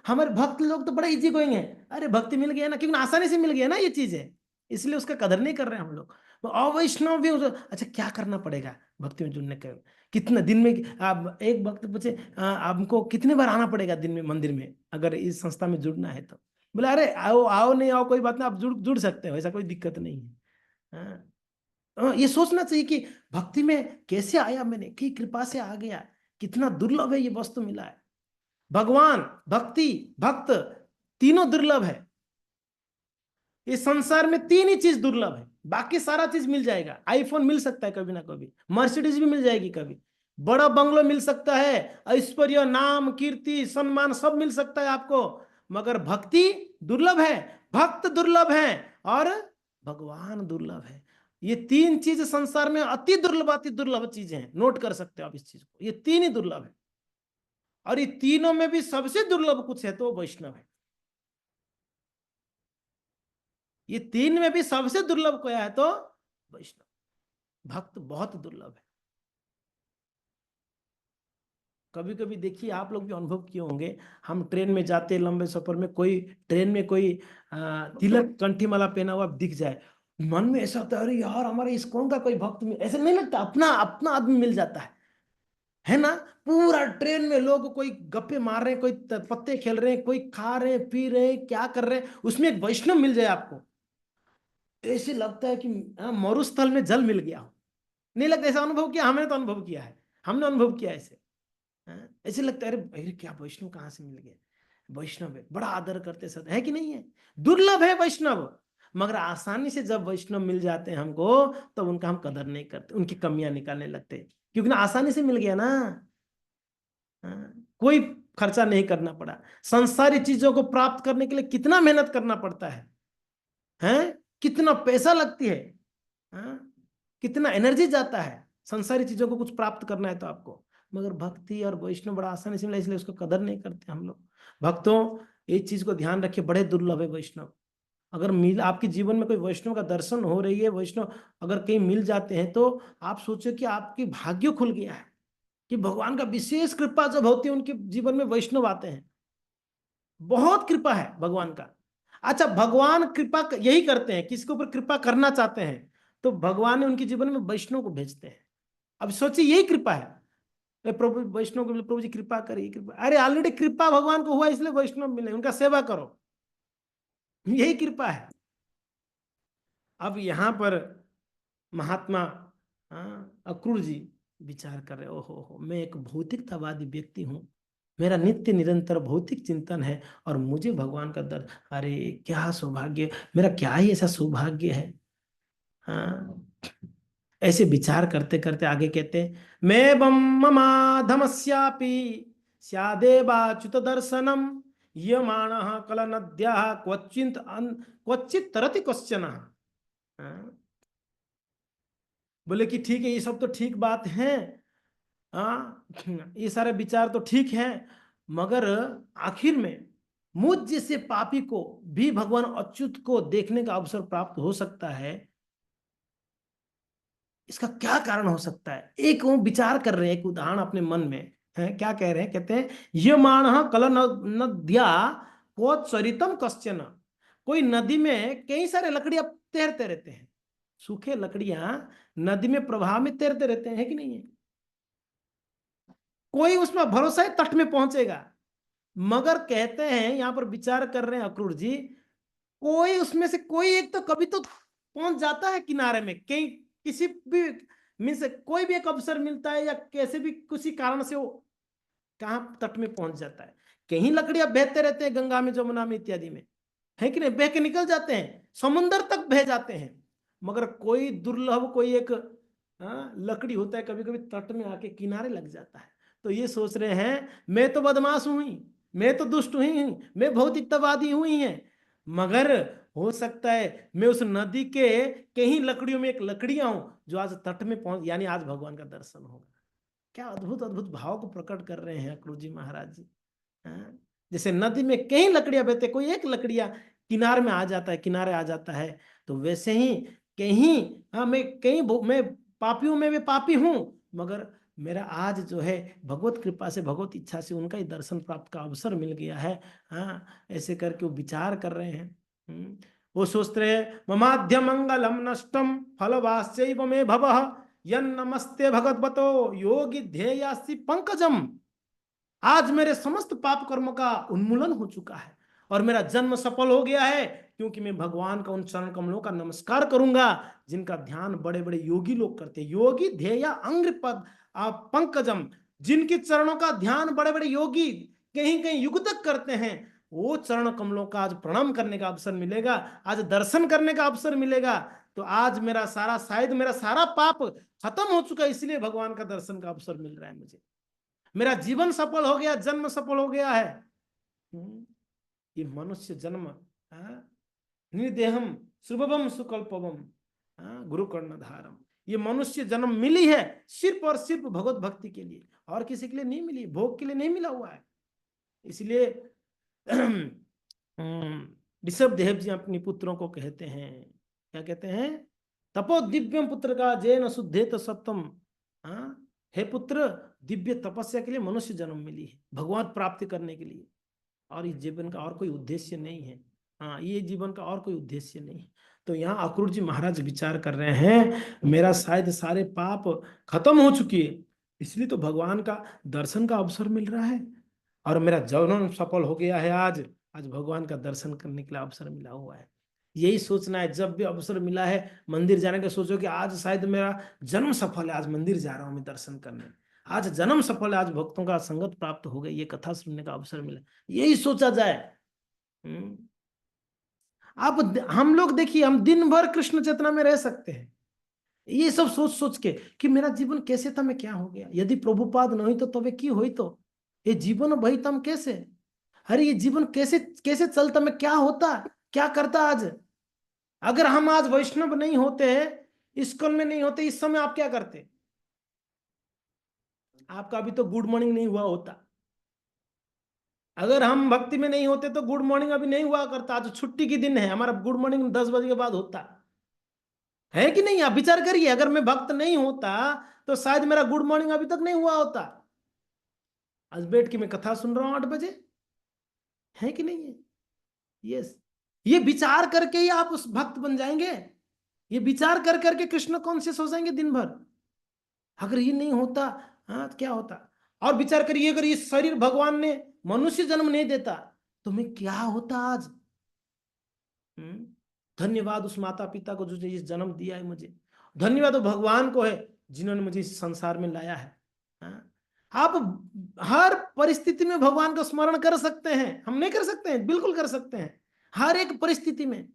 हमारे भक्त लोग तो बड़ा इजी गोइंग है, अरे भक्ति मिल गया ना, क्योंकि आसानी से मिल गया ना ये चीज है, इसलिए उसका कदर नहीं कर रहे हैं हम लोग। अवैष्णव भी अच्छा क्या करना पड़ेगा भक्ति में जुड़ने के? कितना दिन में आप, एक वक्त पूछे आपको कितने बार आना पड़ेगा दिन में मंदिर में अगर इस संस्था में जुड़ना है तो? बोले अरे आओ आओ नहीं आओ कोई बात नहीं, आप जुड़ जुड़ सकते हो, ऐसा कोई दिक्कत नहीं है। हाँ, ये सोचना चाहिए कि भक्ति में कैसे आया मैंने, कि कृपा से आ गया, कितना दुर्लभ है ये वस्तु मिला है। भगवान, भक्ति, भक्त, तीनों दुर्लभ है। इस संसार में तीन ही चीज दुर्लभ है, बाकी सारा चीज मिल जाएगा। आईफोन मिल सकता है कभी ना कभी, मर्सिडीज भी मिल जाएगी कभी, बड़ा बंगलो मिल सकता है, ऐश्वर्य, नाम, कीर्ति, सम्मान सब मिल सकता है आपको, मगर भक्ति दुर्लभ है, भक्त दुर्लभ है और भगवान दुर्लभ है। ये तीन चीज संसार में अति दुर्लभ चीजें हैं, नोट कर सकते हो आप इस चीज को, ये तीन ही दुर्लभ है। और ये तीनों में भी सबसे दुर्लभ कुछ है तो वैष्णव है। ये तीन में भी सबसे दुर्लभ क्या है तो वैष्णव। भक्त बहुत दुर्लभ है। कभी कभी देखिए आप लोग भी अनुभव किए होंगे, हम ट्रेन में जाते हैं लंबे सफर में, कोई ट्रेन में कोई तिलक कंठी माला पहना हुआ दिख जाए, मन में ऐसा होता है अरे यार हमारे इस्कॉन का कोई भक्त मिल, ऐसा नहीं लगता? अपना अपना आदमी मिल जाता है ना? पूरा ट्रेन में लोग कोई गप्पे मार रहे हैं, कोई पत्ते खेल रहे हैं, कोई खा रहे हैं, पी रहे हैं, क्या कर रहे हैं, उसमें एक वैष्णव मिल जाए आपको, ऐसे लगता है कि मरुस्थल में जल मिल गया हो। नहीं लगता? ऐसा अनुभव किया? हमने तो अनुभव किया है, हमने अनुभव किया ऐसे। ऐसे लगता है अरे अरे क्या वैष्णव कहाँ से मिल गया, वैष्णव है, बड़ा आदर करते सद है कि नहीं है? दुर्लभ है वैष्णव, मगर आसानी से जब वैष्णव मिल जाते हैं हमको, तब उनका हम कदर नहीं करते, उनकी कमियां निकालने लगते, क्योंकि ना आसानी से मिल गया ना। कोई खर्चा नहीं करना पड़ा। संसारी चीजों को प्राप्त करने के लिए कितना मेहनत करना पड़ता है, हैं? कितना पैसा लगती है, हाँ? कितना एनर्जी जाता है संसारी चीजों को कुछ प्राप्त करना है तो आपको। मगर भक्ति और वैष्णव बड़ा आसानी से मिला, इसलिए उसको कदर नहीं करते हम लोग। भक्तों एक चीज को ध्यान रखिए, बड़े दुर्लभ है वैष्णव। अगर मिल आपके जीवन में कोई वैष्णव का दर्शन हो रही है, वैष्णव अगर कहीं मिल जाते हैं, तो आप सोचो कि आपकी भाग्य खुल गया है, कि भगवान का विशेष कृपा जब होती है उनके जीवन में वैष्णव आते हैं, बहुत कृपा है भगवान का। अच्छा भगवान कृपा यही करते हैं, किसके ऊपर कृपा करना चाहते हैं तो भगवान ने उनके जीवन में वैष्णव को भेजते हैं। अब सोचिए यही कृपा है। प्रभु वैष्णव को बोले प्रभु जी कृपा करिए, कृपा, अरे ऑलरेडी कृपा भगवान को हुआ इसलिए वैष्णव मिले, उनका सेवा करो, यही कृपा है। अब यहाँ पर महात्मा अक्रूर जी विचार कर रहे, ओहो हो, मैं एक भौतिकतावादी व्यक्ति हूँ, मेरा नित्य निरंतर भौतिक चिंतन है और मुझे भगवान का दर्शन, अरे क्या सौभाग्य, मेरा क्या ही ऐसा सौभाग्य है। हाँ, ऐसे विचार करते करते आगे कहते हैं, मैं बम ममाधमस्यापि स्यादेवाच्युत दर्शनम यमाण कल नद्या क्वचित तरति क्वश्चन। बोले कि ठीक है, ये सब तो ठीक बात है, हाँ ये सारे विचार तो ठीक है, मगर आखिर में मुझ जैसे पापी को भी भगवान अच्युत को देखने का अवसर प्राप्त हो सकता है, इसका क्या कारण हो सकता है? एक वो विचार कर रहे हैं, एक उदाहरण अपने मन में है, क्या कह रहे हैं, कहते हैं ये माण कल नद्या क्वचरितम कश्चन। कोई नदी में कई सारे लकड़ियां तैरते रहते हैं, सूखे लकड़ियां नदी में प्रवाह में तैरते रहते हैं, है कि नहीं है? कोई उसमें भरोसा है तट में पहुंचेगा, मगर कहते हैं यहां पर विचार कर रहे हैं अक्रूर जी, कोई उसमें से कोई एक तो कभी तो पहुंच जाता है किनारे में, कहीं किसी भी मीन्स कोई भी एक अवसर मिलता है या कैसे भी किसी कारण से वो कहां तट में पहुंच जाता है। कहीं लकड़ियां बहते रहते हैं गंगा में, जमुना में इत्यादि में, है कि नहीं? बह के निकल जाते हैं, समुन्द्र तक बह जाते हैं, मगर कोई दुर्लभ कोई एक लकड़ी होता है कभी कभी तट में आके किनारे लग जाता है। तो ये सोच रहे हैं मैं तो बदमाश हूं ही, मैं तो दुष्ट हुई हूं, मैं भौतिकतावादी हुई है। मगर हो सकता है मैं उस नदी के कहीं लकड़ियों में एक लकड़ियां हूं जो आज तट में पहुंच, यानी आज भगवान का दर्शन होगा। क्या अद्भुत अद्भुत भाव को प्रकट कर रहे हैं अक्रूर जी महाराज जी। हाँ? जैसे नदी में कई लकड़ियां बहते, कोई एक लकड़ियां किनारे में आ जाता है, किनारे आ जाता है, तो वैसे ही कहीं, हाँ मैं पापियों में भी पापी हूं, मगर मेरा आज जो है भगवत कृपा से, भगवत इच्छा से उनका ही दर्शन प्राप्त का अवसर मिल गया है। हाँ, ऐसे करके वो विचार कर रहे हैं। वो सोच रहे हैं ममाध्य मंगलम नष्टम फलवास्यैव मे भवः यन्नमस्ते भगवतो योगी ध्येयासि पंकजम। आज मेरे समस्त पाप कर्मों का उन्मूलन हो चुका है और मेरा जन्म सफल हो गया है, क्योंकि मैं भगवान का उन चरण कमलों का नमस्कार करूंगा जिनका ध्यान बड़े बड़े योगी लोग करते हैं। योगी ध्येय अंग्र पद पंकजम, जिनके चरणों का ध्यान बड़े बड़े योगी कहीं कहीं युग तक करते हैं, वो चरण कमलों का आज प्रणाम करने का अवसर मिलेगा, आज दर्शन करने का अवसर मिलेगा। तो आज मेरा सारा, शायद मेरा सारा पाप खत्म हो चुका है, इसलिए भगवान का दर्शन का अवसर मिल रहा है मुझे। मेरा जीवन सफल हो गया, जन्म सफल हो गया है। ये मनुष्य जन्म, निर्देहम शुभम सुकल्पवम गुरु कर्णधारम, ये मनुष्य जन्म मिली है सिर्फ और सिर्फ भगवत भक्ति के लिए, और किसी के लिए नहीं मिली, भोग के लिए नहीं मिला हुआ है। इसलिए ऋषभ देव जी अपने पुत्रों को कहते हैं, क्या कहते हैं, तपो दिव्यम पुत्र का जैन शुद्धेत सत्तम। हे पुत्र, दिव्य तपस्या के लिए मनुष्य जन्म मिली है, भगवान प्राप्ति करने के लिए, और इस जीवन का और कोई उद्देश्य नहीं है। हाँ, ये जीवन का और कोई उद्देश्य नहीं है। तो यहाँ अक्रूर जी महाराज विचार कर रहे हैं मेरा शायद सारे पाप खत्म हो चुकी है, इसलिए तो भगवान का दर्शन का अवसर मिल रहा है, और मेरा जन्म सफल हो गया है, आज आज भगवान का दर्शन करने के लिए अवसर मिला हुआ है। यही सोचना है, जब भी अवसर मिला है मंदिर जाने का सोचो कि आज शायद मेरा जन्म सफल है, आज मंदिर जा रहा हूं मैं दर्शन करने, आज जन्म सफल है, आज भक्तों का संगत प्राप्त हो गई, ये कथा सुनने का अवसर मिला, यही सोचा जाए। अब हम लोग देखिए, हम दिन भर कृष्ण चेतना में रह सकते हैं, ये सब सोच सोच के कि मेरा जीवन कैसे था, मैं क्या हो गया, यदि प्रभुपाद नहीं तो तबे की हुई, तो ये जीवन भाई तम कैसे, अरे ये जीवन कैसे कैसे चलता, मैं क्या होता, क्या करता आज। अगर हम आज वैष्णव नहीं होते, इस्कॉन में नहीं होते, इस समय आप क्या करते, आपका अभी तो गुड मॉर्निंग नहीं हुआ होता। अगर हम भक्ति में नहीं होते तो गुड मॉर्निंग अभी नहीं हुआ करता। आज छुट्टी की दिन है, हमारा गुड मॉर्निंग 10 बजे के बाद होता है कि नहीं। आप विचार करिए, अगर मैं भक्त नहीं होता तो शायद मेरा गुड मॉर्निंग अभी तक नहीं हुआ होता। आज बैठ के मैं कथा सुन रहा हूं 8 बजे, है कि नहीं है। यस, ये विचार करके ही आप उस भक्त बन जाएंगे, ये विचार कर करके कृष्ण कॉन्शियस हो जाएंगे दिन भर। अगर ये नहीं होता, हाँ, तो क्या होता। और विचार करिए, अगर ये शरीर भगवान ने मनुष्य जन्म नहीं देता तो मैं क्या होता आज। धन्यवाद उस माता पिता को जो इस जन्म दिया है मुझे, धन्यवाद तो भगवान को है जिन्होंने मुझे इस संसार में लाया है। आप हर परिस्थिति में भगवान का स्मरण कर सकते हैं, हम नहीं कर सकते हैं, बिल्कुल कर सकते हैं। हर एक परिस्थिति में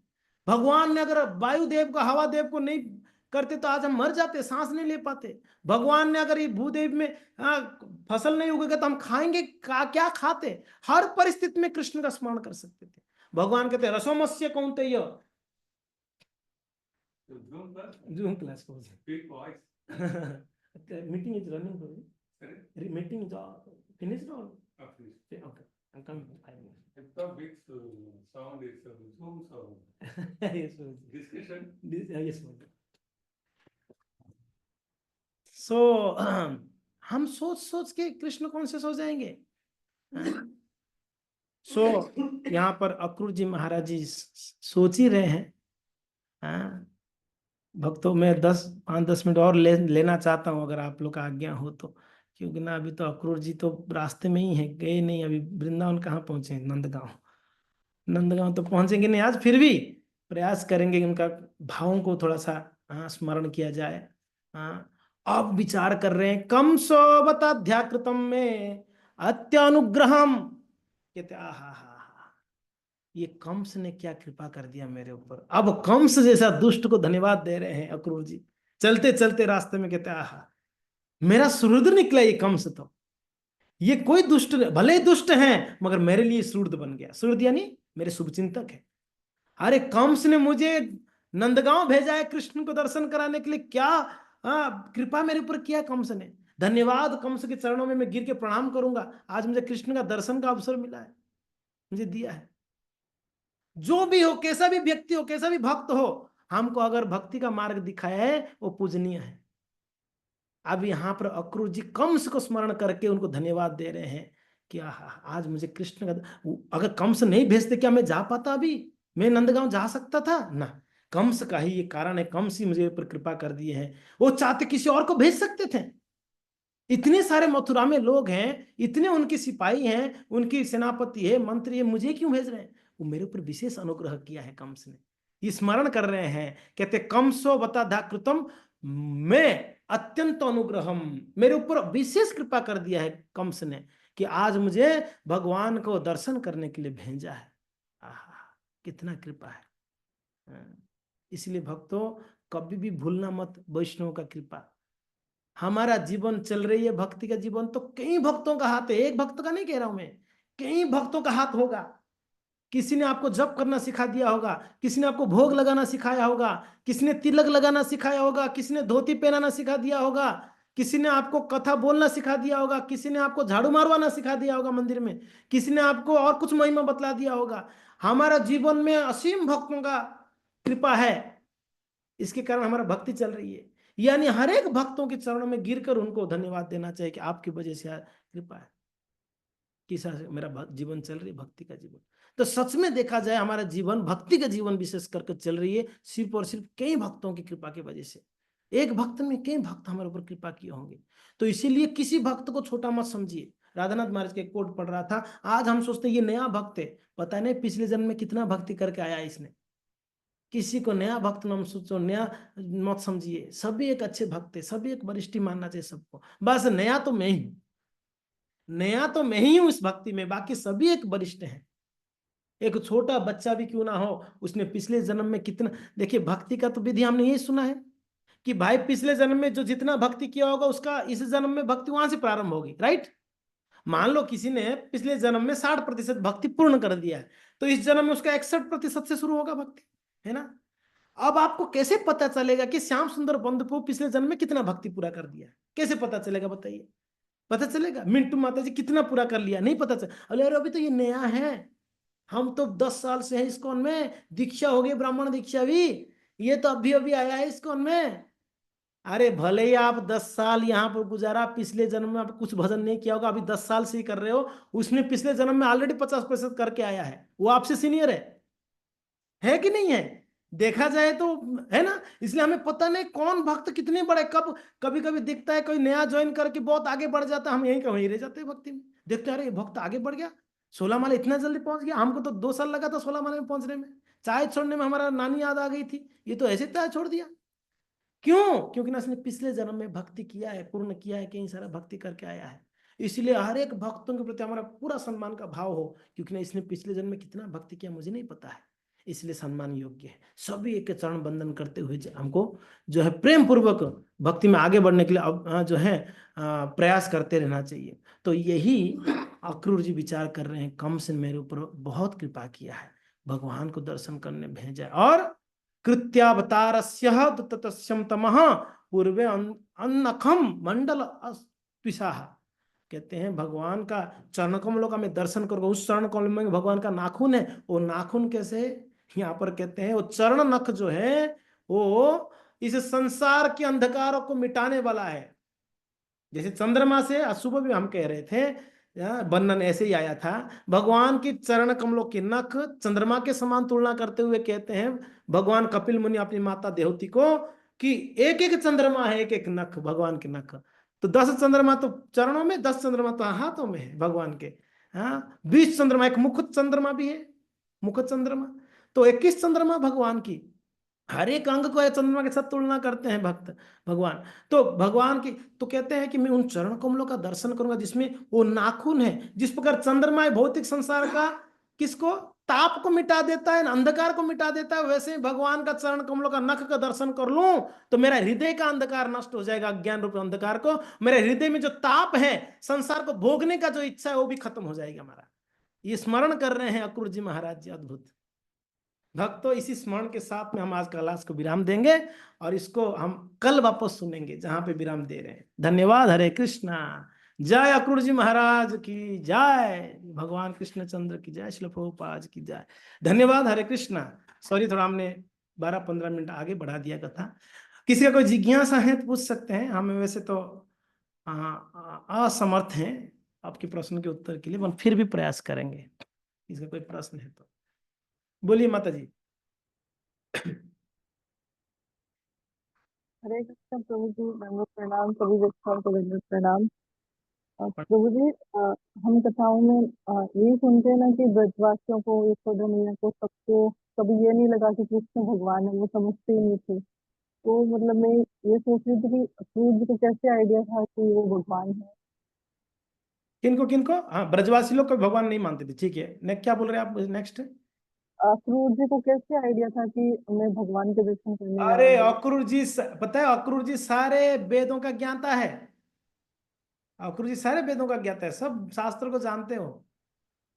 भगवान ने अगर वायुदेव को, हवा देव को नहीं करते तो आज हम मर जाते, सांस नहीं ले पाते। भगवान ने अगर ये भूदेव में फसल नहीं उगेगा तो हम खाएंगे क्या खाते। हर परिस्थिति में कृष्ण का स्मरण कर सकते थे। भगवान कहते हैं रसोमस्य कौन्तेय, जूम क्लास को meeting is running for you. Meeting is finished or? Finished. Okay, I'm coming in 5 minutes. It's a big sound, it's a Zoom sound. Yes, sir. Discussion? Yes, sir. So, हम सोच सोच के Krishna conscious हो जाएंगे। सो यहाँ पर अक्रूर जी महाराज जी सोच ही रहे हैं। भक्तों में 5-10 मिनट और लेना चाहता हूँ, अगर आप लोग का आज्ञा हो तो, क्योंकि ना अभी तो अक्रूर जी तो रास्ते में ही है, गए नहीं अभी। वृंदावन कहाँ पहुंचे, नंदगांव तो पहुंचेंगे नहीं आज, फिर भी प्रयास करेंगे कि उनका भावों को थोड़ा सा स्मरण किया जाए। अब विचार कर रहे हैं कम सोवताध्याकृतम में अत्यानुग्रहम, कहते आहा, ये कंस ने क्या कृपा कर दिया मेरे ऊपर। अब कंस जैसा दुष्ट को धन्यवाद दे रहे हैं अक्रूर जी, चलते चलते रास्ते में कहते आहा, मेरा सुहृद निकला ये कंस तो। ये कोई दुष्ट भले ही दुष्ट हैं मगर मेरे लिए सुहृद बन गया। सुहृद यानी मेरे शुभचिंतक है। अरे कंस ने मुझे नंदगांव भेजा है कृष्ण को दर्शन कराने के लिए, क्या कृपा मेरे ऊपर किया कंस ने। धन्यवाद कंस के चरणों में मैं गिर के प्रणाम करूंगा, आज मुझे कृष्ण का दर्शन का अवसर मिला है, मुझे दिया है। जो भी हो, कैसा भी व्यक्ति हो, कैसा भी भक्त हो, हमको अगर भक्ति का मार्ग दिखाया है वो पूजनीय है। अब यहां पर अक्रूर जी कंस को स्मरण करके उनको धन्यवाद दे रहे हैं कि आज मुझे कृष्ण का, अगर कंस नहीं भेजते क्या मैं जा पाता, अभी मैं नंदगांव जा सकता था ना। कंस का ही ये कारण है, कंस ही मुझे ऊपर कृपा कर दिए हैं। वो चाहते किसी और को भेज सकते थे, इतने सारे मथुरा में लोग हैं, इतने उनके सिपाही हैं, उनकी सेनापति है, मंत्री है, मुझे क्यों भेज रहे हैं। वो मेरे ऊपर विशेष अनुग्रह किया है कंस ने, ये स्मरण कर रहे हैं। कहते कंसो बता धा कृतम, मैं अत्यंत अनुग्रहम, मेरे ऊपर विशेष कृपा कर दिया है कंस ने कि आज मुझे भगवान को दर्शन करने के लिए भेजा है। आहा, कितना कृपा है। इसलिए भक्तों कभी भी भूलना मत वैष्णव का कृपा। हमारा जीवन चल रही है भक्ति का जीवन, तो कई भक्तों का हाथ है, एक भक्त का नहीं कह रहा हूं मैं, कई भक्तों का हाथ होगा। किसी ने आपको जप करना सिखा दिया होगा, किसी ने आपको भोग लगाना सिखाया होगा, किसी ने तिलक लगाना सिखाया होगा, किसी ने धोती पहनाना सिखा दिया होगा, किसी ने आपको कथा बोलना सिखा दिया होगा, किसी ने आपको झाड़ू मारवाना सिखा दिया होगा मंदिर में, किसी ने आपको और कुछ महिमा बतला दिया होगा। हमारा जीवन में असीम भक्तों का कृपा है, इसके कारण हमारा भक्ति चल रही है। यानी हर एक भक्तों के चरणों में गिरकर उनको धन्यवाद देना चाहिए कि आपकी वजह से कृपा है, किस मेरा जीवन चल रही है भक्ति का जीवन। तो सच में देखा जाए हमारा जीवन भक्ति का जीवन विशेष करके चल रही है सिर्फ और सिर्फ कई भक्तों की कृपा की वजह से। एक भक्त में कई भक्त हमारे ऊपर कृपा किए होंगे, तो इसीलिए किसी भक्त को छोटा मत समझिए। राधानाथ महाराज के कोट पढ़ रहा था, आज हम सोचते ये नया भक्त है, पता नहीं पिछले जन्म में कितना भक्ति करके आया इसने। किसी को नया भक्त नाम सोचो, नया मत समझिए, सभी एक अच्छे भक्त है, सभी एक वरिष्ठ मानना चाहिए सबको। बस नया तो मैं ही हूं, नया तो मैं ही हूं इस भक्ति में, बाकी सभी एक वरिष्ठ हैं। एक छोटा बच्चा भी क्यों ना हो, उसने पिछले जन्म में कितना, देखिए भक्ति का तो विधि हमने यही सुना है कि भाई पिछले जन्म में जो जितना भक्ति किया होगा उसका इस जन्म में भक्ति वहां से प्रारंभ होगी, राइट। मान लो किसी ने पिछले जन्म में 60% भक्ति पूर्ण कर दिया है, तो इस जन्म में उसका 61% से शुरू होगा भक्ति, है ना। अब आपको कैसे पता चलेगा कि श्याम सुंदर बंधु को पिछले जन्म में कितना भक्ति पूरा कर दिया है, कैसे पता चलेगा बताइए। पता चलेगा मिंटू माता जी कितना पूरा कर लिया, नहीं पता चल। अरे अभी तो ये नया है, हम तो 10 साल से हैं इस्कॉन में, दीक्षा हो गई ब्राह्मण दीक्षा भी, ये तो अभी अभी आया है इस्कॉन में। अरे भले ही आप 10 साल यहाँ पर गुजारा, पिछले जन्म में आप कुछ भजन नहीं किया होगा, अभी 10 साल से ही कर रहे हो, उसने पिछले जन्म में ऑलरेडी 50% करके आया है, वो आपसे सीनियर है कि नहीं है, देखा जाए तो, है ना। इसलिए हमें पता नहीं कौन भक्त कितने बड़े, कब कभी कभी दिखता है कोई नया ज्वाइन करके बहुत आगे बढ़ जाता है, हम यहीं कहीं रह जाते हैं भक्ति में, देखते हैं अरे भक्त आगे बढ़ गया, 16 माले इतना जल्दी पहुंच गया, हमको तो 2 साल लगा था 16 माले में पहुंचने में, चाय छोड़ने में हमारा नानी याद आ गई थी, ये तो ऐसे चाय छोड़ दिया। क्यों? क्योंकि ना इसने पिछले जन्म में भक्ति किया है, पूर्ण किया है, कई सारा भक्ति करके आया है। इसलिए हर एक भक्तों के प्रति हमारा पूरा सम्मान का भाव हो, क्योंकि ना इसने पिछले जन्म में कितना भक्ति किया मुझे नहीं पता है, इसलिए सम्मान योग्य है। सभी एक चरण बंदन करते हुए हमको जो है प्रेम पूर्वक भक्ति में आगे बढ़ने के लिए अब जो है प्रयास करते रहना चाहिए। तो यही अक्रूर जी विचार कर रहे हैं, कंस ने मेरे ऊपर बहुत कृपा किया है, भगवान को दर्शन करने भेजा, और कृत्यावतारस्य ततस्यम तमः पूर्वे अन्नखम मंडल अस्पिशाह, कहते हैं भगवान का चरण कमलों का मैं दर्शन करूंगा, उस चरण कमल में भगवान का नाखून है, वो नाखून कैसे, यहाँ पर कहते हैं वो चरण नख जो है वो इस संसार के अंधकारों को मिटाने वाला है। जैसे चंद्रमा से अशुभ भी हम कह रहे थे, वर्णन ऐसे ही आया था, भगवान की चरण कमलों के नख चंद्रमा के समान तुलना करते हुए कहते हैं भगवान कपिल मुनि अपनी माता देवती को कि एक एक चंद्रमा है, एक एक नख भगवान के नख, तो 10 चंद्रमा तो चरणों में, 10 चंद्रमा तो हाथों में है भगवान के। हाँ 20 चंद्रमा, एक मुख चंद्रमा भी है, मुख चंद्रमा, तो 21 चंद्रमा भगवान की, हर एक अंग को चंद्रमा के साथ तुलना करते हैं भक्त भगवान। तो भगवान की तो कहते हैं कि मैं उन चरण कमलों का दर्शन करूंगा जिसमें वो नाखून है, जिस प्रकार चंद्रमा है भौतिक संसार का, किसको, ताप को मिटा देता है, अंधकार को मिटा देता है, वैसे ही भगवान का चरण कमलों का नख का दर्शन कर लूं तो मेरा हृदय का अंधकार नष्ट हो जाएगा, अज्ञान रूप अंधकार को। मेरे हृदय में जो ताप है, संसार को भोगने का जो इच्छा है, वो भी खत्म हो जाएगा हमारा। ये स्मरण कर रहे हैं अक्रूर जी महाराज जी, अद्भुत भक्तों। इसी स्मरण के साथ में हम आज क्लास को विराम देंगे और इसको हम कल वापस सुनेंगे जहां पे विराम दे रहे हैं। धन्यवाद। हरे कृष्णा। जय अक्रूर जी महाराज की जय, भगवान कृष्णचंद्र की जय, श्रील प्रभुपाद की जय। धन्यवाद। हरे कृष्णा। सॉरी, थोड़ा हमने 12-15 मिनट आगे बढ़ा दिया कथा। किसी का कोई जिज्ञासा है तो पूछ सकते हैं। हम वैसे तो असमर्थ हैं आपके प्रश्न के उत्तर के लिए, पर फिर भी प्रयास करेंगे। इसका कोई प्रश्न है तो बोलिए माता जी। हरे कृष्ण प्रभु जी, दंडवत प्रणाम। सभी व्यक्तियों को दंडवत प्रणाम। प्रभु जी, हम कथाओं में यही सुनते हैं ना कि ब्रजवासियों को, यशोदा मैया को, सबको कभी ये नहीं लगा कि कृष्ण भगवान है, वो समझते ही नहीं थे। तो मतलब मैं ये सोच रही थी कि अक्रूर जी को कैसे आइडिया था कि वो भगवान है। किनको किनको? हाँ, ब्रजवासी लोग को भगवान नहीं मानते थे, ठीक है। ने क्या बोल रहे हैं आप नेक्स्ट? अक्रूर जी को कैसे आइडिया था कि मैं भगवान के दर्शन करने जा अरे रहा हूँ। अक्रूर जी पता है, अक्रूर जी सारे वेदों का ज्ञाता है। अक्रूर जी सारे वेदों का ज्ञाता है, सब शास्त्र को जानते हो।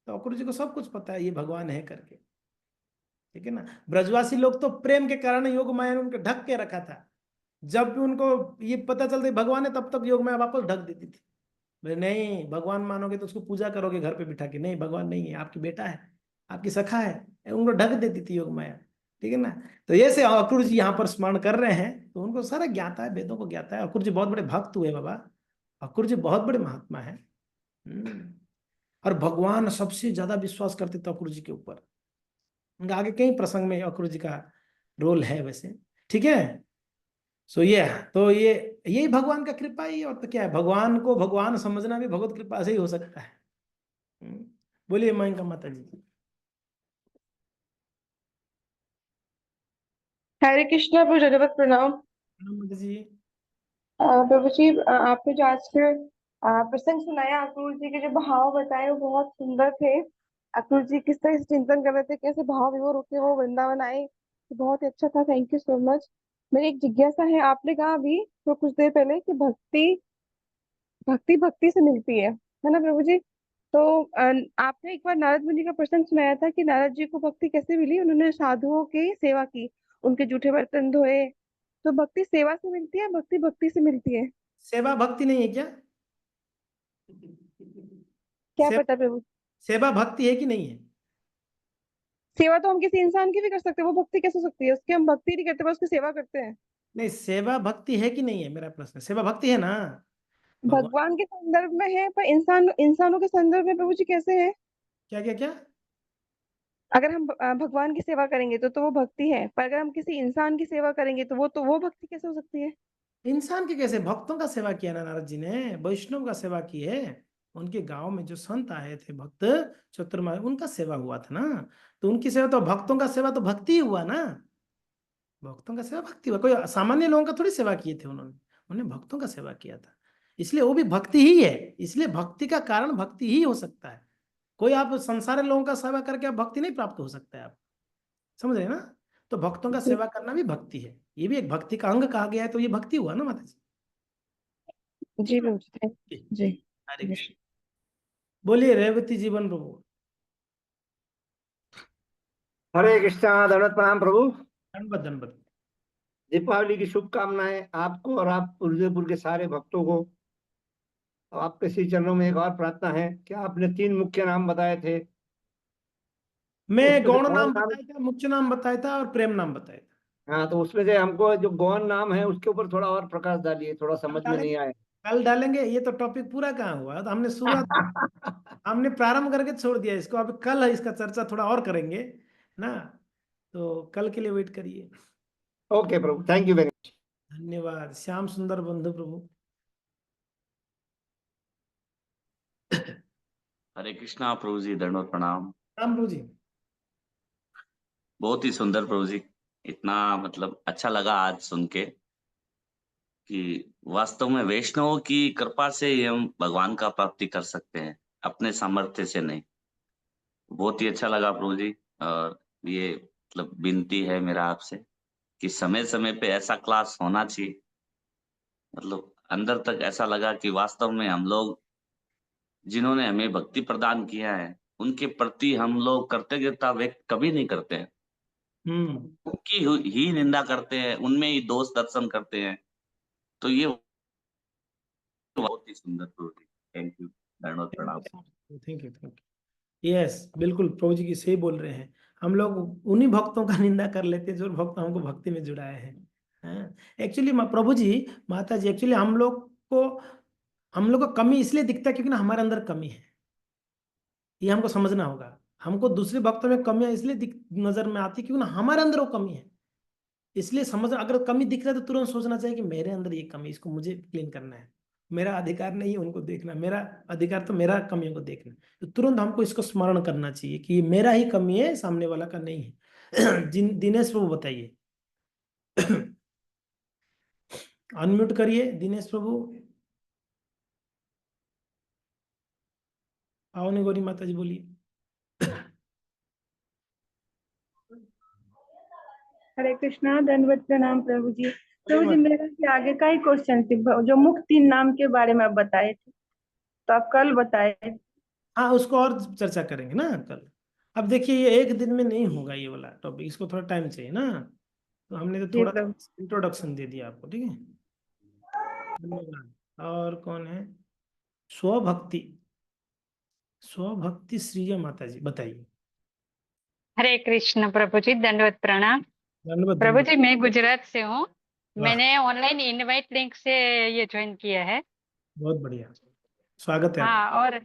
तो अक्रूर जी को सब कुछ पता है ये भगवान है करके, ठीक है ना। ब्रजवासी लोग तो प्रेम के कारण योग माया ने उनको ढक के रखा था। जब भी उनको ये पता चलता भगवान है, तब तक योग माया वापस ढक देती थी। बोले नहीं, भगवान मानोगे तो उसको पूजा करोगे घर पे बिठा के, नहीं भगवान नहीं है, आपकी बेटा है, आपकी सखा है, उनको ढक देती थी योग माया, ठीक है ना। तो ये से अक्रूर जी यहाँ पर स्मरण कर रहे हैं, तो उनको सारा ज्ञाता है, वेदों को ज्ञाता है। अक्रूर जी बहुत बड़े भक्त हुए बाबा, अक्रूर जी बहुत बड़े महात्मा है। और भगवान सबसे ज्यादा विश्वास करते थे अक्रूर जी के ऊपर। उनका आगे कई प्रसंग में अक्रूर जी का रोल है वैसे, ठीक है। सो ये तो ये यही भगवान का कृपा ही है, और तो क्या है। भगवान को भगवान समझना भी भगवत कृपा से ही हो सकता है। बोलिए मयंका माता जी। हरे कृष्णा प्रभु, दंडवत प्रणाम। माता जी। प्रभु जी, आपने जो आज के प्रसंग सुनाया, अक्रूर जी के जो भाव बताए वो बहुत सुंदर थे। अक्रूर जी किस तरह से चिंतन कर रहे थे, कैसे भाव विभोर होके वो वृंदावन आए, तो बहुत ही अच्छा था। Thank you so much. मेरी एक जिज्ञासा है, आपने कहा अभी तो कुछ देर पहले कि भक्ति भक्ति भक्ति से मिलती है ना प्रभु जी। तो आपने एक बार नारद मुनि का प्रसंग सुनाया था कि नारद जी को भक्ति कैसे मिली। उन्होंने साधुओं की सेवा की, उनके जूठे बर्तन धोए। तो भक्ति सेवा से मिलती है, भक्ति भक्ति से मिलती है? सेवा भक्ति नहीं है क्या? क्या से, पता प्रभु। सेवा भक्ति है कि नहीं है? सेवा तो हम किसी इंसान की भी कर सकते हैं, वो भक्ति कैसे हो सकती है? उसकी हम भक्ति नहीं करते, बस उसकी सेवा करते हैं। नहीं, सेवा भक्ति है कि नहीं है मेरा प्रश्न। सेवा भक्ति है ना। भगवान भगवान के संदर्भ में है, पर इंसानों के संदर्भ में प्रभु जी कैसे है? क्या क्या क्या? अगर हम भगवान की सेवा करेंगे तो वो भक्ति है, पर अगर हम किसी इंसान की सेवा करेंगे तो वो भक्ति कैसे हो सकती है? इंसान के कैसे? भक्तों का सेवा किया ना नारद जी ने, वैष्णव का सेवा की है। उनके गांव में जो संत आए थे भक्त चतुर्मा, उनका सेवा हुआ था ना। तो उनकी सेवा तो भक्तों का सेवा तो भक्ति ही हुआ ना। भक्तों का सेवा भक्ति हुआ। कोई सामान्य लोगों का थोड़ी सेवा किए थे उन्होंने, उन्होंने भक्तों का सेवा किया था। इसलिए वो भी भक्ति ही है। इसलिए भक्ति का कारण भक्ति ही हो सकता है। कोई आप संसारी लोगों का सेवा करके आप भक्ति नहीं प्राप्त हो सकता है, आप समझ रहे हैं ना। तो भक्तों का जी सेवा करना भी भक्ति है, ये भी एक भक्ति का अंग कहा गया है, तो ये भक्ति हुआ ना माता जी। जी ठीक प्रभु जी, है। जी। हरे कृष्ण। बोलिए रेवती जीवन प्रभु। हरे कृष्णा, दंडवत प्रणाम प्रभु। धन्यवाद धन्यवाद। दीपावली की शुभकामनाएं आपको और आप उदयपुर के सारे भक्तों को। और आपके श्री चरणों में एक और प्रार्थना है कि आपने 3 मुख्य नाम बताए थे, तो मैं उसमें से गौण कौन नाम नाम। बताया था, मुख्य नाम बताया था, और प्रेम नाम बताया था। हाँ, तो उसमें से हमको जो गौन नाम है उसके ऊपर थोड़ा और प्रकाश डालिए, थोड़ा कल समझ में नहीं डालेंगे, आया। कल डालेंगे। ये तो टॉपिक पूरा कहाँ हुआ, तो हमने शुरुआत, हमने प्रारंभ करके छोड़ दिया इसको। अब कल है इसका चर्चा थोड़ा और करेंगे ना। तो कल के लिए वेट करिए। Okay Prabhu, thank you very much. धन्यवाद। श्याम सुंदर बंधु प्रभु। हरे कृष्णा प्रभु जी, दंडवत प्रणाम। राम प्रभु जी। बहुत ही सुंदर प्रभु जी। इतना मतलब अच्छा लगा आज सुन के कि वास्तव में वैष्णवों की कृपा से ही हम भगवान का प्राप्ति कर सकते हैं, अपने सामर्थ्य से नहीं। बहुत ही अच्छा लगा प्रभु जी। और ये मतलब विनती है मेरा आपसे कि समय समय पे ऐसा क्लास होना चाहिए। मतलब अंदर तक ऐसा लगा कि वास्तव में हम लोग जिन्होंने हमें भक्ति प्रदान किया है उनके प्रति हम लोग कृतज्ञता व्यक्त कभी नहीं करते हैं। उनकी ही निंदा करते हैं, उनमें ही दोष दर्शन करते हैं। तो ये बहुत ही सुंदर प्रभु जी। थैंक यू, धन्यवाद, प्रणाम। Thank you. यस, बिल्कुल प्रभु जी की सही बोल रहे हैं। हम लोग उन्हीं भक्तों का निंदा कर लेते हैं जो भक्त हमको भक्ति में जुड़ाए हैं। एक्चुअली प्रभु जी, माता जी, एक्चुअली हम लोग को कमी इसलिए दिखता है क्योंकि ना हमारे अंदर कमी है। ये हमको समझना होगा। हमको दूसरे भक्तों में कमियां इसलिए नजर में आती क्योंकि ना हमारे अंदर वो कमी है। इसलिए समझ, अगर कमी दिख रहा है तो तुरंत सोचना चाहिए कि मेरे अंदर ये कमी, इसको मुझे क्लीन करना है। मेरा अधिकार नहीं है उनको देखना, मेरा अधिकार तो मेरा कमियों को देखना। तो तुरंत हमको इसको स्मरण करना चाहिए कि मेरा ही कमी है, सामने वाला का नहीं है। दिनेश प्रभु बताइए। अनम्यूट करिए दिनेश प्रभु। पावनी गौरी माता जी बोलिए। हरे कृष्णा, दंडवत प्रणाम प्रभु जी। प्रभु जी, मेरा भी आगे का ही क्वेश्चन थी, जो मुख्य 3 नाम के बारे में आप बताए थे, तो आप कल बताए थे। हाँ, उसको और चर्चा करेंगे ना कल। अब देखिए, ये एक दिन में नहीं होगा ये वाला टॉपिक, इसको थोड़ा टाइम चाहिए ना। तो हमने तो जी थोड़ा प्रभु। इंट्रोडक्शन दे दिया आपको, ठीक है। धन्यवाद। और कौन है? स्वभक्ति, स्वभक्ति श्रीया माता जी बताइए। हरे कृष्ण प्रभु जी, दंडवत प्रणाम। धन्यवाद प्रभु धन्यवाद। जी, मैं गुजरात से हूँ। वाह, मैंने ऑनलाइन इनवाइट लिंक से ये ज्वाइन किया है। बहुत बढ़िया, स्वागत है आपका। हाँ, और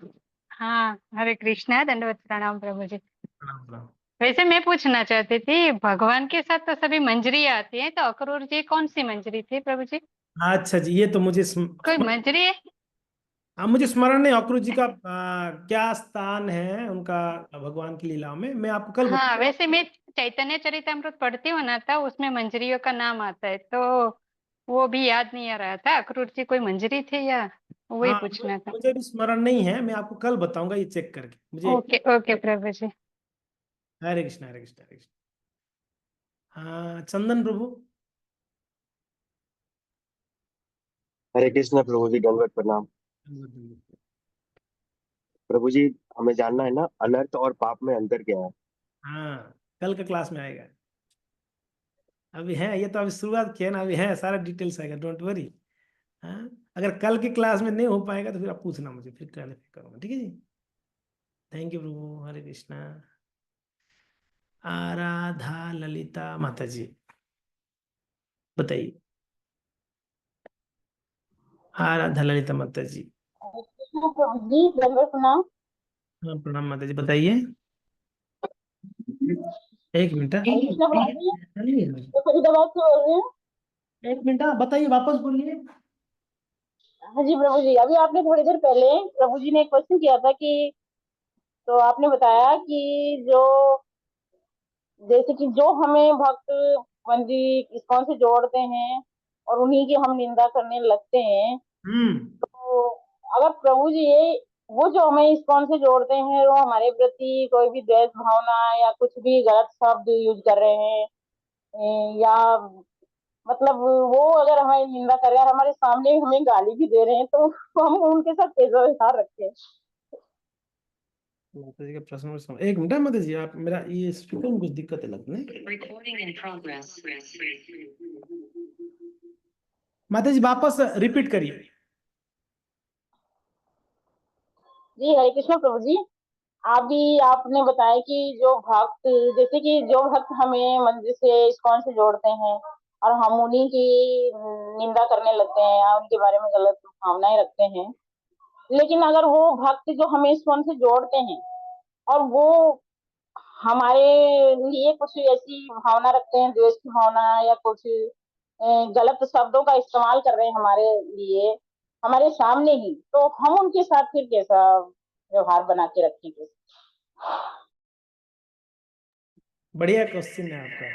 हाँ, हरे कृष्णा, दंडवत प्रणाम प्रभु जी। प्रणाम प्रणाम। वैसे मैं पूछना चाहती थी, भगवान के साथ तो सभी मंजरी आती है, तो अक्रूर जी कौन सी मंजरी थी प्रभु जी? अच्छा जी, ये तो मुझे कोई मंजरी है? मुझे स्मरण नहीं अक्रूर जी का क्या स्थान है उनका भगवान की लीलाओं में। मैं आपको कल हाँ, वैसे मैं चैतन्य चरितमृत पढ़ती हूँ ना, था उसमें मंजरियों का नाम आता है, तो वो भी याद नहीं आ रहा था, अक्रूर जी कोई मंजरी थे या, वही हाँ, पूछना था। मुझे भी स्मरण नहीं है, मैं आपको कल बताऊंगा ये चेक करके मुझे। ओके ओके प्रभु जी। हरे कृष्ण हरे कृष्ण हरे कृष्ण। हाँ, चंदन प्रभु। हरे कृष्ण प्रभु जी, दंडवत प्रणाम। प्रभु जी, हमें जानना है ना, अनर्थ और पाप में अंतर क्या है? हाँ, कल के क्लास में आएगा। अभी है, ये तो अभी शुरुआत किया ना, अभी है, सारा डिटेल्स आएगा, डोंट वरी। हाँ, अगर कल की क्लास में नहीं हो पाएगा तो फिर आप पूछना मुझे, फिर क्लैरिफाई करूंगा, ठीक है जी। थैंक यू प्रभु, हरे कृष्णा। आराधा ललिता माता जी बताइए। आराधा ललिता माता जी। प्रभु जी, दंडवत प्रणाम। हाँ, प्रणाम माता जी बताइए। एक मिनट, हरे कृष्ण प्रभु जी, एक तो फरीदाबाद से बोल रहे हैं। मिनट, बताइए, वापस बोलिए। हाँ जी प्रभु जी, अभी आपने थोड़ी देर पहले प्रभु जी ने एक क्वेश्चन किया था कि, तो आपने बताया कि जो, जैसे कि जो हमें भक्त मंदिर इस्कॉन से जोड़ते हैं और उन्हीं की हम निंदा करने लगते हैं, तो अगर प्रभु जी ये, वो जो हमें इस्कॉन से जोड़ते हैं वो हमारे प्रति कोई भी द्वेष भावना या कुछ भी गलत शब्द यूज कर रहे हैं, या मतलब वो अगर हमारी निंदा कर रहे हैं, हमारे सामने हमें गाली भी दे रहे हैं, तो हम उनके साथ कैसा व्यवहार रखें? माता जी का प्रश्न एक मिनट माता जी, आप मेरा ये स्पीकर में कुछ दिक्कत है लगता है। माता जी वापस रिपीट करिए। जी हरे कृष्ण प्रभु जी, अभी आपने बताया कि जो भक्त, जैसे कि जो भक्त हमें मंदिर से इस्कॉन से जोड़ते हैं और हम उन्हीं की निंदा करने लगते हैं या उनके बारे में गलत भावनाएं रखते हैं, लेकिन अगर वो भक्त जो हमें इस्कॉन से जोड़ते हैं और वो हमारे लिए कुछ ऐसी भावना रखते हैं, द्वेष की भावना या कुछ गलत शब्दों का इस्तेमाल कर रहे हैं हमारे लिए, हमारे सामने ही, तो हम उनके साथ फिर कैसा व्यवहार बना के रखेंगे? बढ़िया क्वेश्चन है आपका।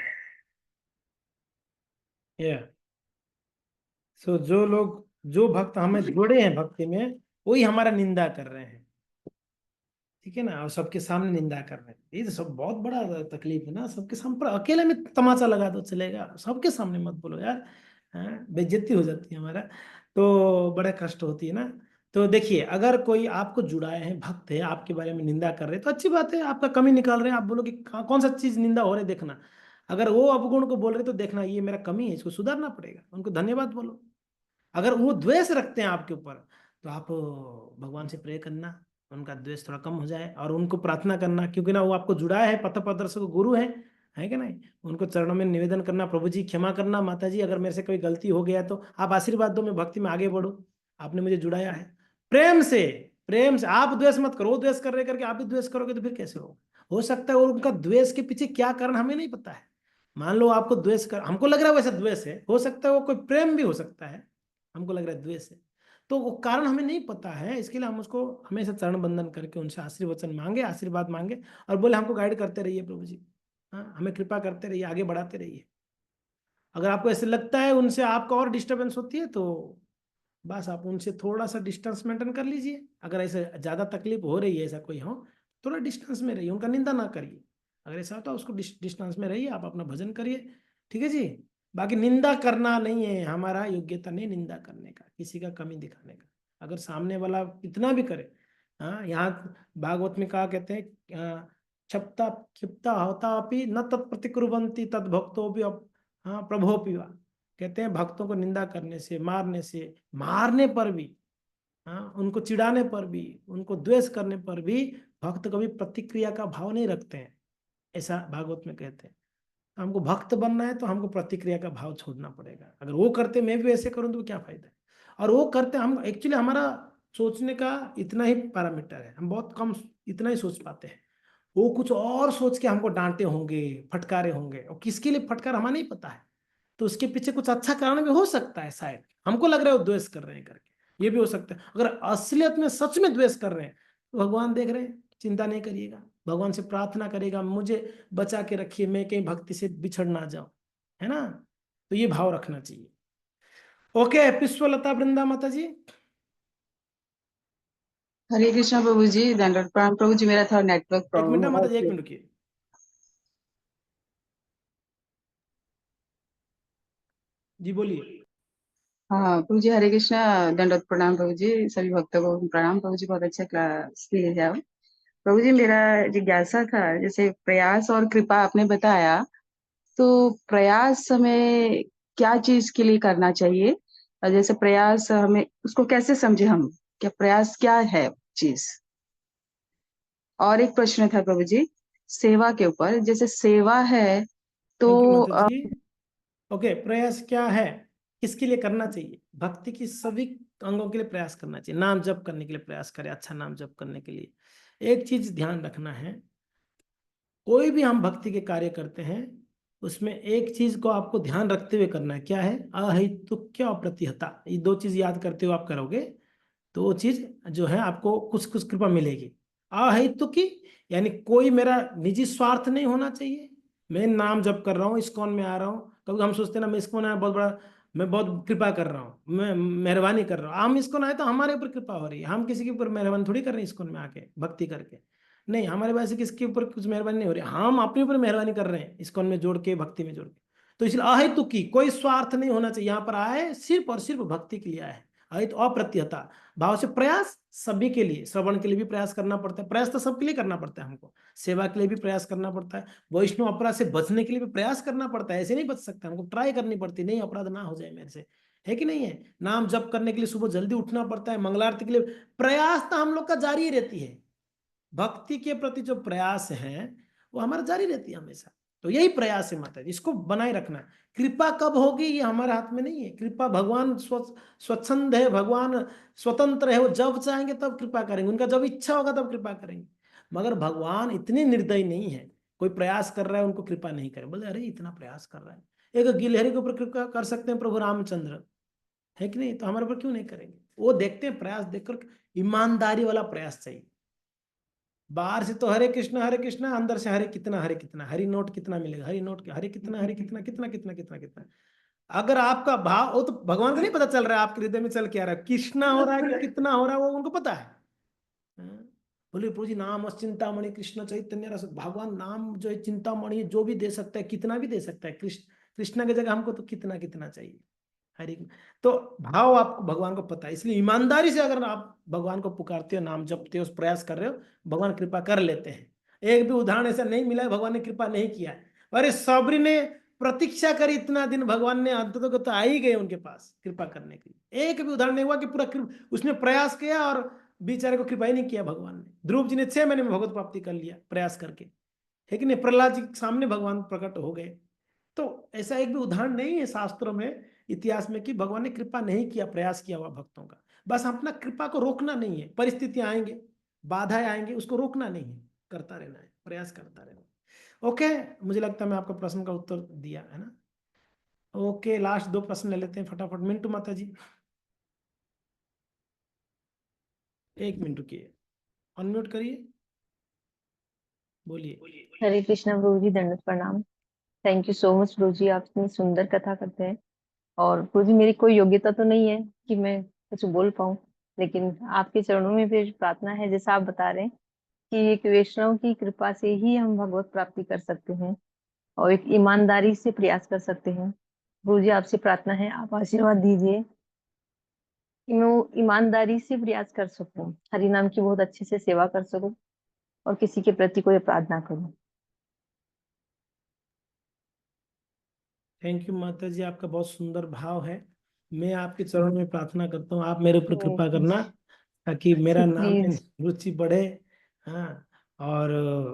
या सो जो भक्त हमें जोड़े हैं भक्ति में, वही हमारा निंदा कर रहे हैं, ठीक है ना, और सबके सामने निंदा कर रहे हैं, ये तो सब बहुत बड़ा तकलीफ है ना। सबके सामने, पर अकेले में तमाचा लगा दो चलेगा, सबके सामने मत बोलो यार, बेइज्जती हो जाती है हमारा, तो बड़ा कष्ट होती है ना। तो देखिए, अगर कोई आपको जुड़ाए हैं, भक्त है, आपके बारे में निंदा कर रहे हैं, तो अच्छी बात है, आपका कमी निकाल रहे हैं, आप बोलो कि कौन सा चीज निंदा हो रहा है देखना। अगर वो अवगुण को बोल रहे तो देखना ये मेरा कमी है, इसको सुधारना पड़ेगा, उनको धन्यवाद बोलो। अगर वो द्वेष रखते हैं आपके ऊपर, तो आप भगवान से प्रे करना, उनका द्वेष थोड़ा कम हो जाए, और उनको प्रार्थना करना, क्योंकि ना वो आपको जुड़ा है, पथ प्रदर्शक गुरु है कि नहीं। उनको चरणों में निवेदन करना, प्रभु जी क्षमा करना, माता जी अगर मेरे से कोई गलती हो गया तो आप आशीर्वाद दो, मैं भक्ति में आगे बढ़ूं, आपने मुझे जुड़ाया है। प्रेम से, प्रेम से, आप द्वेष मत करो, वो द्वेष कर रहे करके आप भी द्वेष करोगे तो फिर कैसे हो सकता है। और उनका द्वेष के पीछे क्या कारण हमें नहीं पता है। मान लो आपको द्वेष कर, हमको लग रहा है वैसा द्वेष है, हो सकता है वो कोई प्रेम भी हो सकता है, हमको लग रहा है द्वेष है, तो वो कारण हमें नहीं पता है। इसके लिए हम उसको हमेशा चरण बंदन करके उनसे आशीर्वचन मांगे, आशीर्वाद मांगे, और बोले हमको गाइड करते रहिए प्रभु जी, हाँ हमें कृपा करते रहिए, आगे बढ़ाते रहिए। अगर आपको ऐसे लगता है उनसे आपको और डिस्टर्बेंस होती है, तो बस आप उनसे थोड़ा सा डिस्टेंस मेंटेन कर लीजिए। अगर ऐसे ज्यादा तकलीफ हो रही है, ऐसा कोई हो, थोड़ा डिस्टेंस में रहिए, उनका निंदा ना करिए। अगर ऐसा होता है उसको डिस्टेंस में रहिए, आप अपना भजन करिए, ठीक है जी। बाकी निंदा करना नहीं है, हमारा योग्यता नहीं निंदा करने का, किसी का कमी दिखाने का। अगर सामने वाला कितना भी करे, हाँ, यहाँ भागवत में कहा कहते हैं, क्षिप्ता क्षिप्ता होता अपि न तत्प्रतिकुर्वन्ति तद भक्तो भी, हाँ प्रभोपि वा। कहते हैं भक्तों को निंदा करने से, मारने पर भी, हाँ उनको चिढ़ाने पर भी, उनको द्वेष करने पर भी भक्त कभी प्रतिक्रिया का भाव नहीं रखते हैं, ऐसा भागवत में कहते हैं। हमको भक्त बनना है तो हमको प्रतिक्रिया का भाव छोड़ना पड़ेगा। अगर वो करते मैं भी ऐसे करूं तो क्या फायदा है। और वो करते, हम एक्चुअली हमारा सोचने का इतना ही पैरामीटर है, हम बहुत कम इतना ही सोच पाते हैं। वो कुछ और सोच के हमको डांटे होंगे, फटकारे होंगे, और किसके लिए फटकार हमें नहीं पता है, तो उसके पीछे कुछ अच्छा कारण भी हो सकता है। शायद हमको लग रहा है वो द्वेष कर रहे हैं करके, ये भी हो सकता है। अगर असलियत में सच में द्वेष कर रहे हैं तो भगवान देख रहे हैं, चिंता नहीं करिएगा, भगवान से प्रार्थना करेगा, मुझे बचा के रखिए, मैं कहीं भक्ति से बिछड़ ना जाऊं, है ना। तो ये भाव रखना चाहिए। ओके, पुष्पलता वृंदा माता जी। हरे कृष्णा प्रभु जी, दंडवत प्रणाम प्रभु जी। मेरा थोड़ा नेटवर्क एक मिनट प्रॉब्लम माता जी, एक है। मिनट रुकिए जी, बोलिए। हाँ प्रभु जी, हरे कृष्णा, दंडवत प्रणाम प्रभु जी, सभी भक्तों को प्रणाम प्रभु जी। बहुत अच्छा क्लास लिए जाओ प्रभु जी। मेरा जिज्ञासा था, जैसे प्रयास और कृपा आपने बताया, तो प्रयास हमें क्या चीज के लिए करना चाहिए, और जैसे प्रयास हमें उसको कैसे समझे हम, क्या प्रयास क्या है चीज। और एक प्रश्न था प्रभु जी, सेवा के ऊपर, जैसे सेवा है तो थैंक यू माता जी। ओके, प्रयास क्या है, किसके लिए करना चाहिए। भक्ति की सभी अंगों के लिए प्रयास करना चाहिए। नाम जप करने के लिए प्रयास करें, अच्छा नाम जप करने के लिए। एक चीज ध्यान रखना है, कोई भी हम भक्ति के कार्य करते हैं, उसमें एक चीज को आपको ध्यान रखते हुए करना है, क्या है, अहेतुक्य अप्रतिहता। ये दो चीज याद करते हुए आप करोगे तो वो चीज जो है आपको कुछ कुछ कृपा मिलेगी। अहेतुकी यानी कोई मेरा निजी स्वार्थ नहीं होना चाहिए। मैं नाम जप कर रहा हूँ, इस्कॉन में आ रहा हूँ, कभी हम सोचते हैं ना मैं इस्कॉन आया बहुत बड़ा, मैं बहुत कृपा कर रहा हूँ, मैं मेहरबानी कर रहा हूँ। हम इस्कॉन आए तो हमारे ऊपर कृपा हो रही है, हम किसी के ऊपर मेहरबानी थोड़ी कर रहे हैं इस्कॉन में आके भक्ति करके। नहीं, हमारे पास किसके ऊपर कुछ मेहरबानी नहीं हो रही, हम अपने ऊपर मेहरबानी कर रहे हैं इस्कॉन में जोड़ के, भक्ति में जोड़ के। तो इसलिए अहेतुकी, कोई स्वार्थ नहीं होना चाहिए। यहाँ पर आए सिर्फ और सिर्फ भक्ति के लिए आए। अहित अप्रत्यहता भाव से प्रयास सभी के लिए, श्रवण के लिए भी प्रयास करना पड़ता है, प्रयास तो सबके लिए करना पड़ता है हमको, सेवा के लिए भी प्रयास करना पड़ता है, वैष्णव अपराध से बचने के लिए भी प्रयास करना पड़ता है। ऐसे नहीं बच सकता, हमको ट्राई करनी पड़ती है, नहीं अपराध ना हो जाए मेरे से, है कि नहीं है। नाम जप करने के लिए सुबह जल्दी उठना पड़ता है, मंगलारती के लिए प्रयास तो हम लोग का जारी ही रहती है। भक्ति के प्रति जो प्रयास है वो हमारा जारी रहती है हमेशा। तो यही प्रयास है माता जी, इसको बनाए रखना है। कृपा कब होगी ये हमारे हाथ में नहीं है। कृपा भगवान स्वच्छंद है, भगवान स्वतंत्र है, वो जब चाहेंगे तब कृपा करेंगे, उनका जब इच्छा होगा तब कृपा करेंगे। मगर भगवान इतने निर्दयी नहीं है, कोई प्रयास कर रहा है उनको कृपा नहीं करे, बोले अरे इतना प्रयास कर रहा है, एक गिलहरी के ऊपर कृपा कर सकते हैं प्रभु रामचंद्र, है कि नहीं, तो हमारे ऊपर क्यों नहीं करेंगे। वो देखते हैं प्रयास देखकर, ईमानदारी वाला प्रयास चाहिए। बाहर से तो हरे कृष्णा, अंदर से हरे कितना, हरि नोट कितना मिलेगा, हरि नोट हरे कितना, कितना कितना कितना कितना कितना। अगर आपका भाव, वो तो भगवान को नहीं पता चल रहा है आपके हृदय में चल क्या रहा है, कृष्णा हो रहा है कि कितना हो रहा है, वो उनको पता है। बोले प्रभु जी नाम चिंतामणि कृष्ण चैतन्य रस, भगवान नाम जो है चिंतामणि जो भी दे सकता है, कितना भी दे सकता है। कृष्ण की जगह हमको तो कितना कितना चाहिए। हरि तो भाव आपको भगवान को पता है, इसलिए ईमानदारी से अगर आप भगवान को पुकारते हो, नाम जपते हो, प्रयास कर रहे हो, भगवान कृपा कर लेते हैं। एक भी उदाहरण ऐसा नहीं मिला है भगवान ने कृपा नहीं किया है। अरे सबरी ने प्रतीक्षा करी इतना दिन, भगवान ने अंत तो आ ही गए उनके पास कृपा करने के लिए। एक भी उदाहरण नहीं हुआ कि पूरा उसने प्रयास किया और बेचारे को कृपा ही नहीं किया भगवान ने। ध्रुव जी ने 6 महीने में भगवत प्राप्ति कर लिया प्रयास करके, है कि नहीं? प्रहलाद जी के सामने भगवान प्रकट हो गए। तो ऐसा एक भी उदाहरण नहीं है शास्त्रों में, इतिहास में, कि भगवान ने कृपा नहीं किया, प्रयास किया हुआ भक्तों का। बस अपना कृपा को रोकना नहीं है, परिस्थितियां आएंगे, बाधाएं आएंगे, उसको रोकना नहीं है, करता रहना है, प्रयास करता रहना। ओके, मुझे लगता है मैं आपका प्रश्न का उत्तर दिया है ना। ओके, लास्ट 2 प्रश्न ले लेते हैं फटाफट। मिंटू माता जी 1 मिनट रुकिए, अनम्यूट करिए, बोलिए। हरे कृष्णा प्रभु जी, दंडवत प्रणाम। थैंक यू सो मच प्रभु जी, आप इतनी सुंदर कथा करते हैं। और प्रभु जी मेरी कोई योग्यता तो नहीं है कि मैं कुछ बोल पाऊं, लेकिन आपके चरणों में फिर प्रार्थना है, जैसा आप बता रहे हैं कि एक वैष्णव की कृपा से ही हम भगवत प्राप्ति कर सकते हैं और एक ईमानदारी से प्रयास कर सकते हैं। प्रभु जी आपसे प्रार्थना है, आप आशीर्वाद दीजिए कि मैं वो ईमानदारी से प्रयास कर सकूं, हरि नाम की बहुत अच्छे से सेवा कर सकूं और किसी के प्रति कोई अपराध ना करूं। थैंक यू माता जी, आपका बहुत सुंदर भाव है। मैं आपके चरणों में प्रार्थना करता हूँ, आप मेरे ऊपर कृपा करना ताकि मेरा नाम में प्लीज रुचि बढ़े। हाँ, और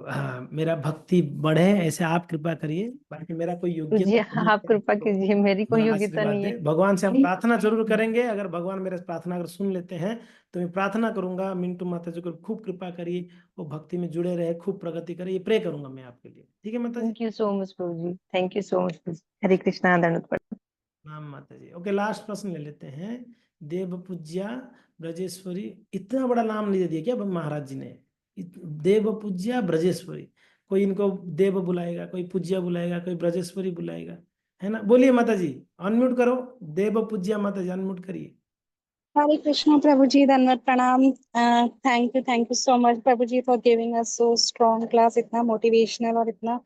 हाँ, मेरा भक्ति बढ़े, ऐसे आप कृपा करिए। बाकी मेरा कोई जी योग्यता नहीं आप है, कृपा कीजिए, मेरी कोई योग्यता आशीर्वाद नहीं दे है। भगवान से। हम प्रार्थना जरूर करेंगे, अगर भगवान मेरे प्रार्थना अगर सुन लेते हैं तो मैं प्रार्थना करूंगा मिंटू माता जी को खूब कृपा करिए, वो भक्ति में जुड़े रहे, खूब प्रगति करे, ये प्रे करूंगा मैं आपके लिए। ठीक है माता जी? थैंक यू सो मच प्रभु जी, थैंक यू सो मच प्रभु जी। हरे कृष्णा, दंडवत प्रणाम। नाम माता जी। ओके, लास्ट प्रश्न ले लेते हैं। देव पूज्या ब्रजेश्वरी, इतना बड़ा नाम नहीं दे दिया क्या महाराज जी ने? देव पूज्या ब्रजेश्वरी, कोई इनको देव बुलाएगा, कोई पूज्या बुलाएगा, कोई ब्रजेश्वरी बुलाएगा, है ना? बोलिए माता जी, अनम्यूट करो। देव पूज्या माता जी अनम्यूट करिए। हरे कृष्णा प्रभु जी, दंडवत प्रणाम। थैंक यू सो मच प्रभु जी for giving us so strong class. इतना मोटिवेशनल और इतना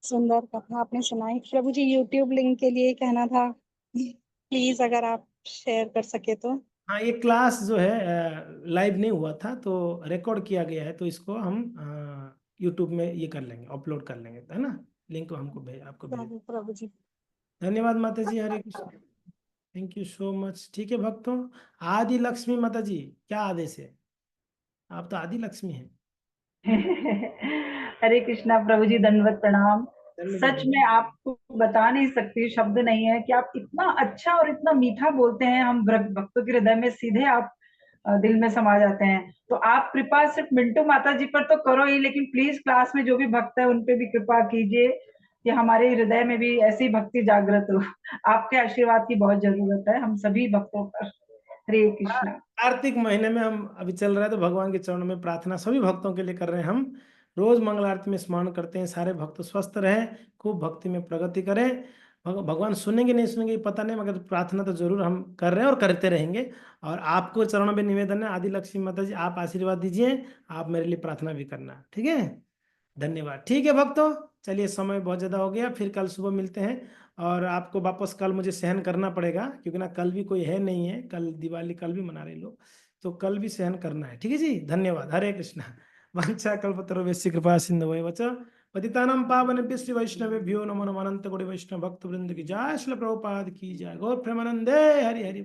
सुंदर कथा आपने सुनाई। प्रभु जी यूट्यूब लिंक के लिए कहना था, प्लीज अगर आप शेयर कर सके तो। हाँ, ये क्लास जो है लाइव नहीं हुआ था, तो रिकॉर्ड किया गया है, तो इसको हम यूट्यूब में ये कर लेंगे, अपलोड कर लेंगे, है ना? लिंक हमको आपको भेज। प्रभु जी धन्यवाद माता जी, Hare Krishna, thank you so much. ठीक है भक्तों, आदि लक्ष्मी माता जी, क्या आदेश है? आप तो आदि लक्ष्मी हैं। हरे कृष्णा प्रभु जी, दंडवत प्रणाम। धन्यवाद। सच में आपको बता नहीं सकती, शब्द नहीं है कि आप इतना अच्छा और इतना मीठा बोलते हैं। हम भक्तों के हृदय में सीधे आप दिल में समा जाते हैं। तो आप कृपा सिर्फ मिंटू माता जी पर तो करो ही, लेकिन प्लीज क्लास में जो भी भक्त है उन पे भी कृपा कीजिए कि हमारे हृदय में भी ऐसी भक्ति जागृत हो। आपके आशीर्वाद की बहुत जरूरत है हम सभी भक्तों पर। हरे कृष्णा। कार्तिक महीने में हम अभी चल रहे हैं, तो भगवान के चरणों में प्रार्थना सभी भक्तों के लिए कर रहे हैं। हम रोज मंगल आरती में स्मरण करते हैं, सारे भक्त स्वस्थ रहें, खूब भक्ति में प्रगति करें। भगवान सुनेंगे नहीं सुनेंगे ये पता नहीं, मगर प्रार्थना तो जरूर हम कर रहे हैं और करते रहेंगे। और आपको चरणों में निवेदन है, आदि लक्ष्मी माता जी आप आशीर्वाद दीजिए, आप मेरे लिए प्रार्थना भी करना, ठीक है? धन्यवाद। ठीक है भक्तों, चलिए समय बहुत ज़्यादा हो गया, फिर कल सुबह मिलते हैं। और आपको वापस कल मुझे सहन करना पड़ेगा, क्योंकि ना कल भी कोई है नहीं है, कल दिवाली कल भी मना रहे लोग, तो कल भी सहन करना है, ठीक है जी? धन्यवाद, हरे कृष्णा। वाञ्छा कल्पतरुभ्यश्च कृपा सिन्धुभ्येव च पतितानां पावनेभ्यः श्री वैष्णवेभ्यो नमो नमः। अनंत कोटि वैष्णव भक्त वृंद की जय, श्रील प्रभुपाद की जय, गौर प्रेमानंदे, हरि हरि।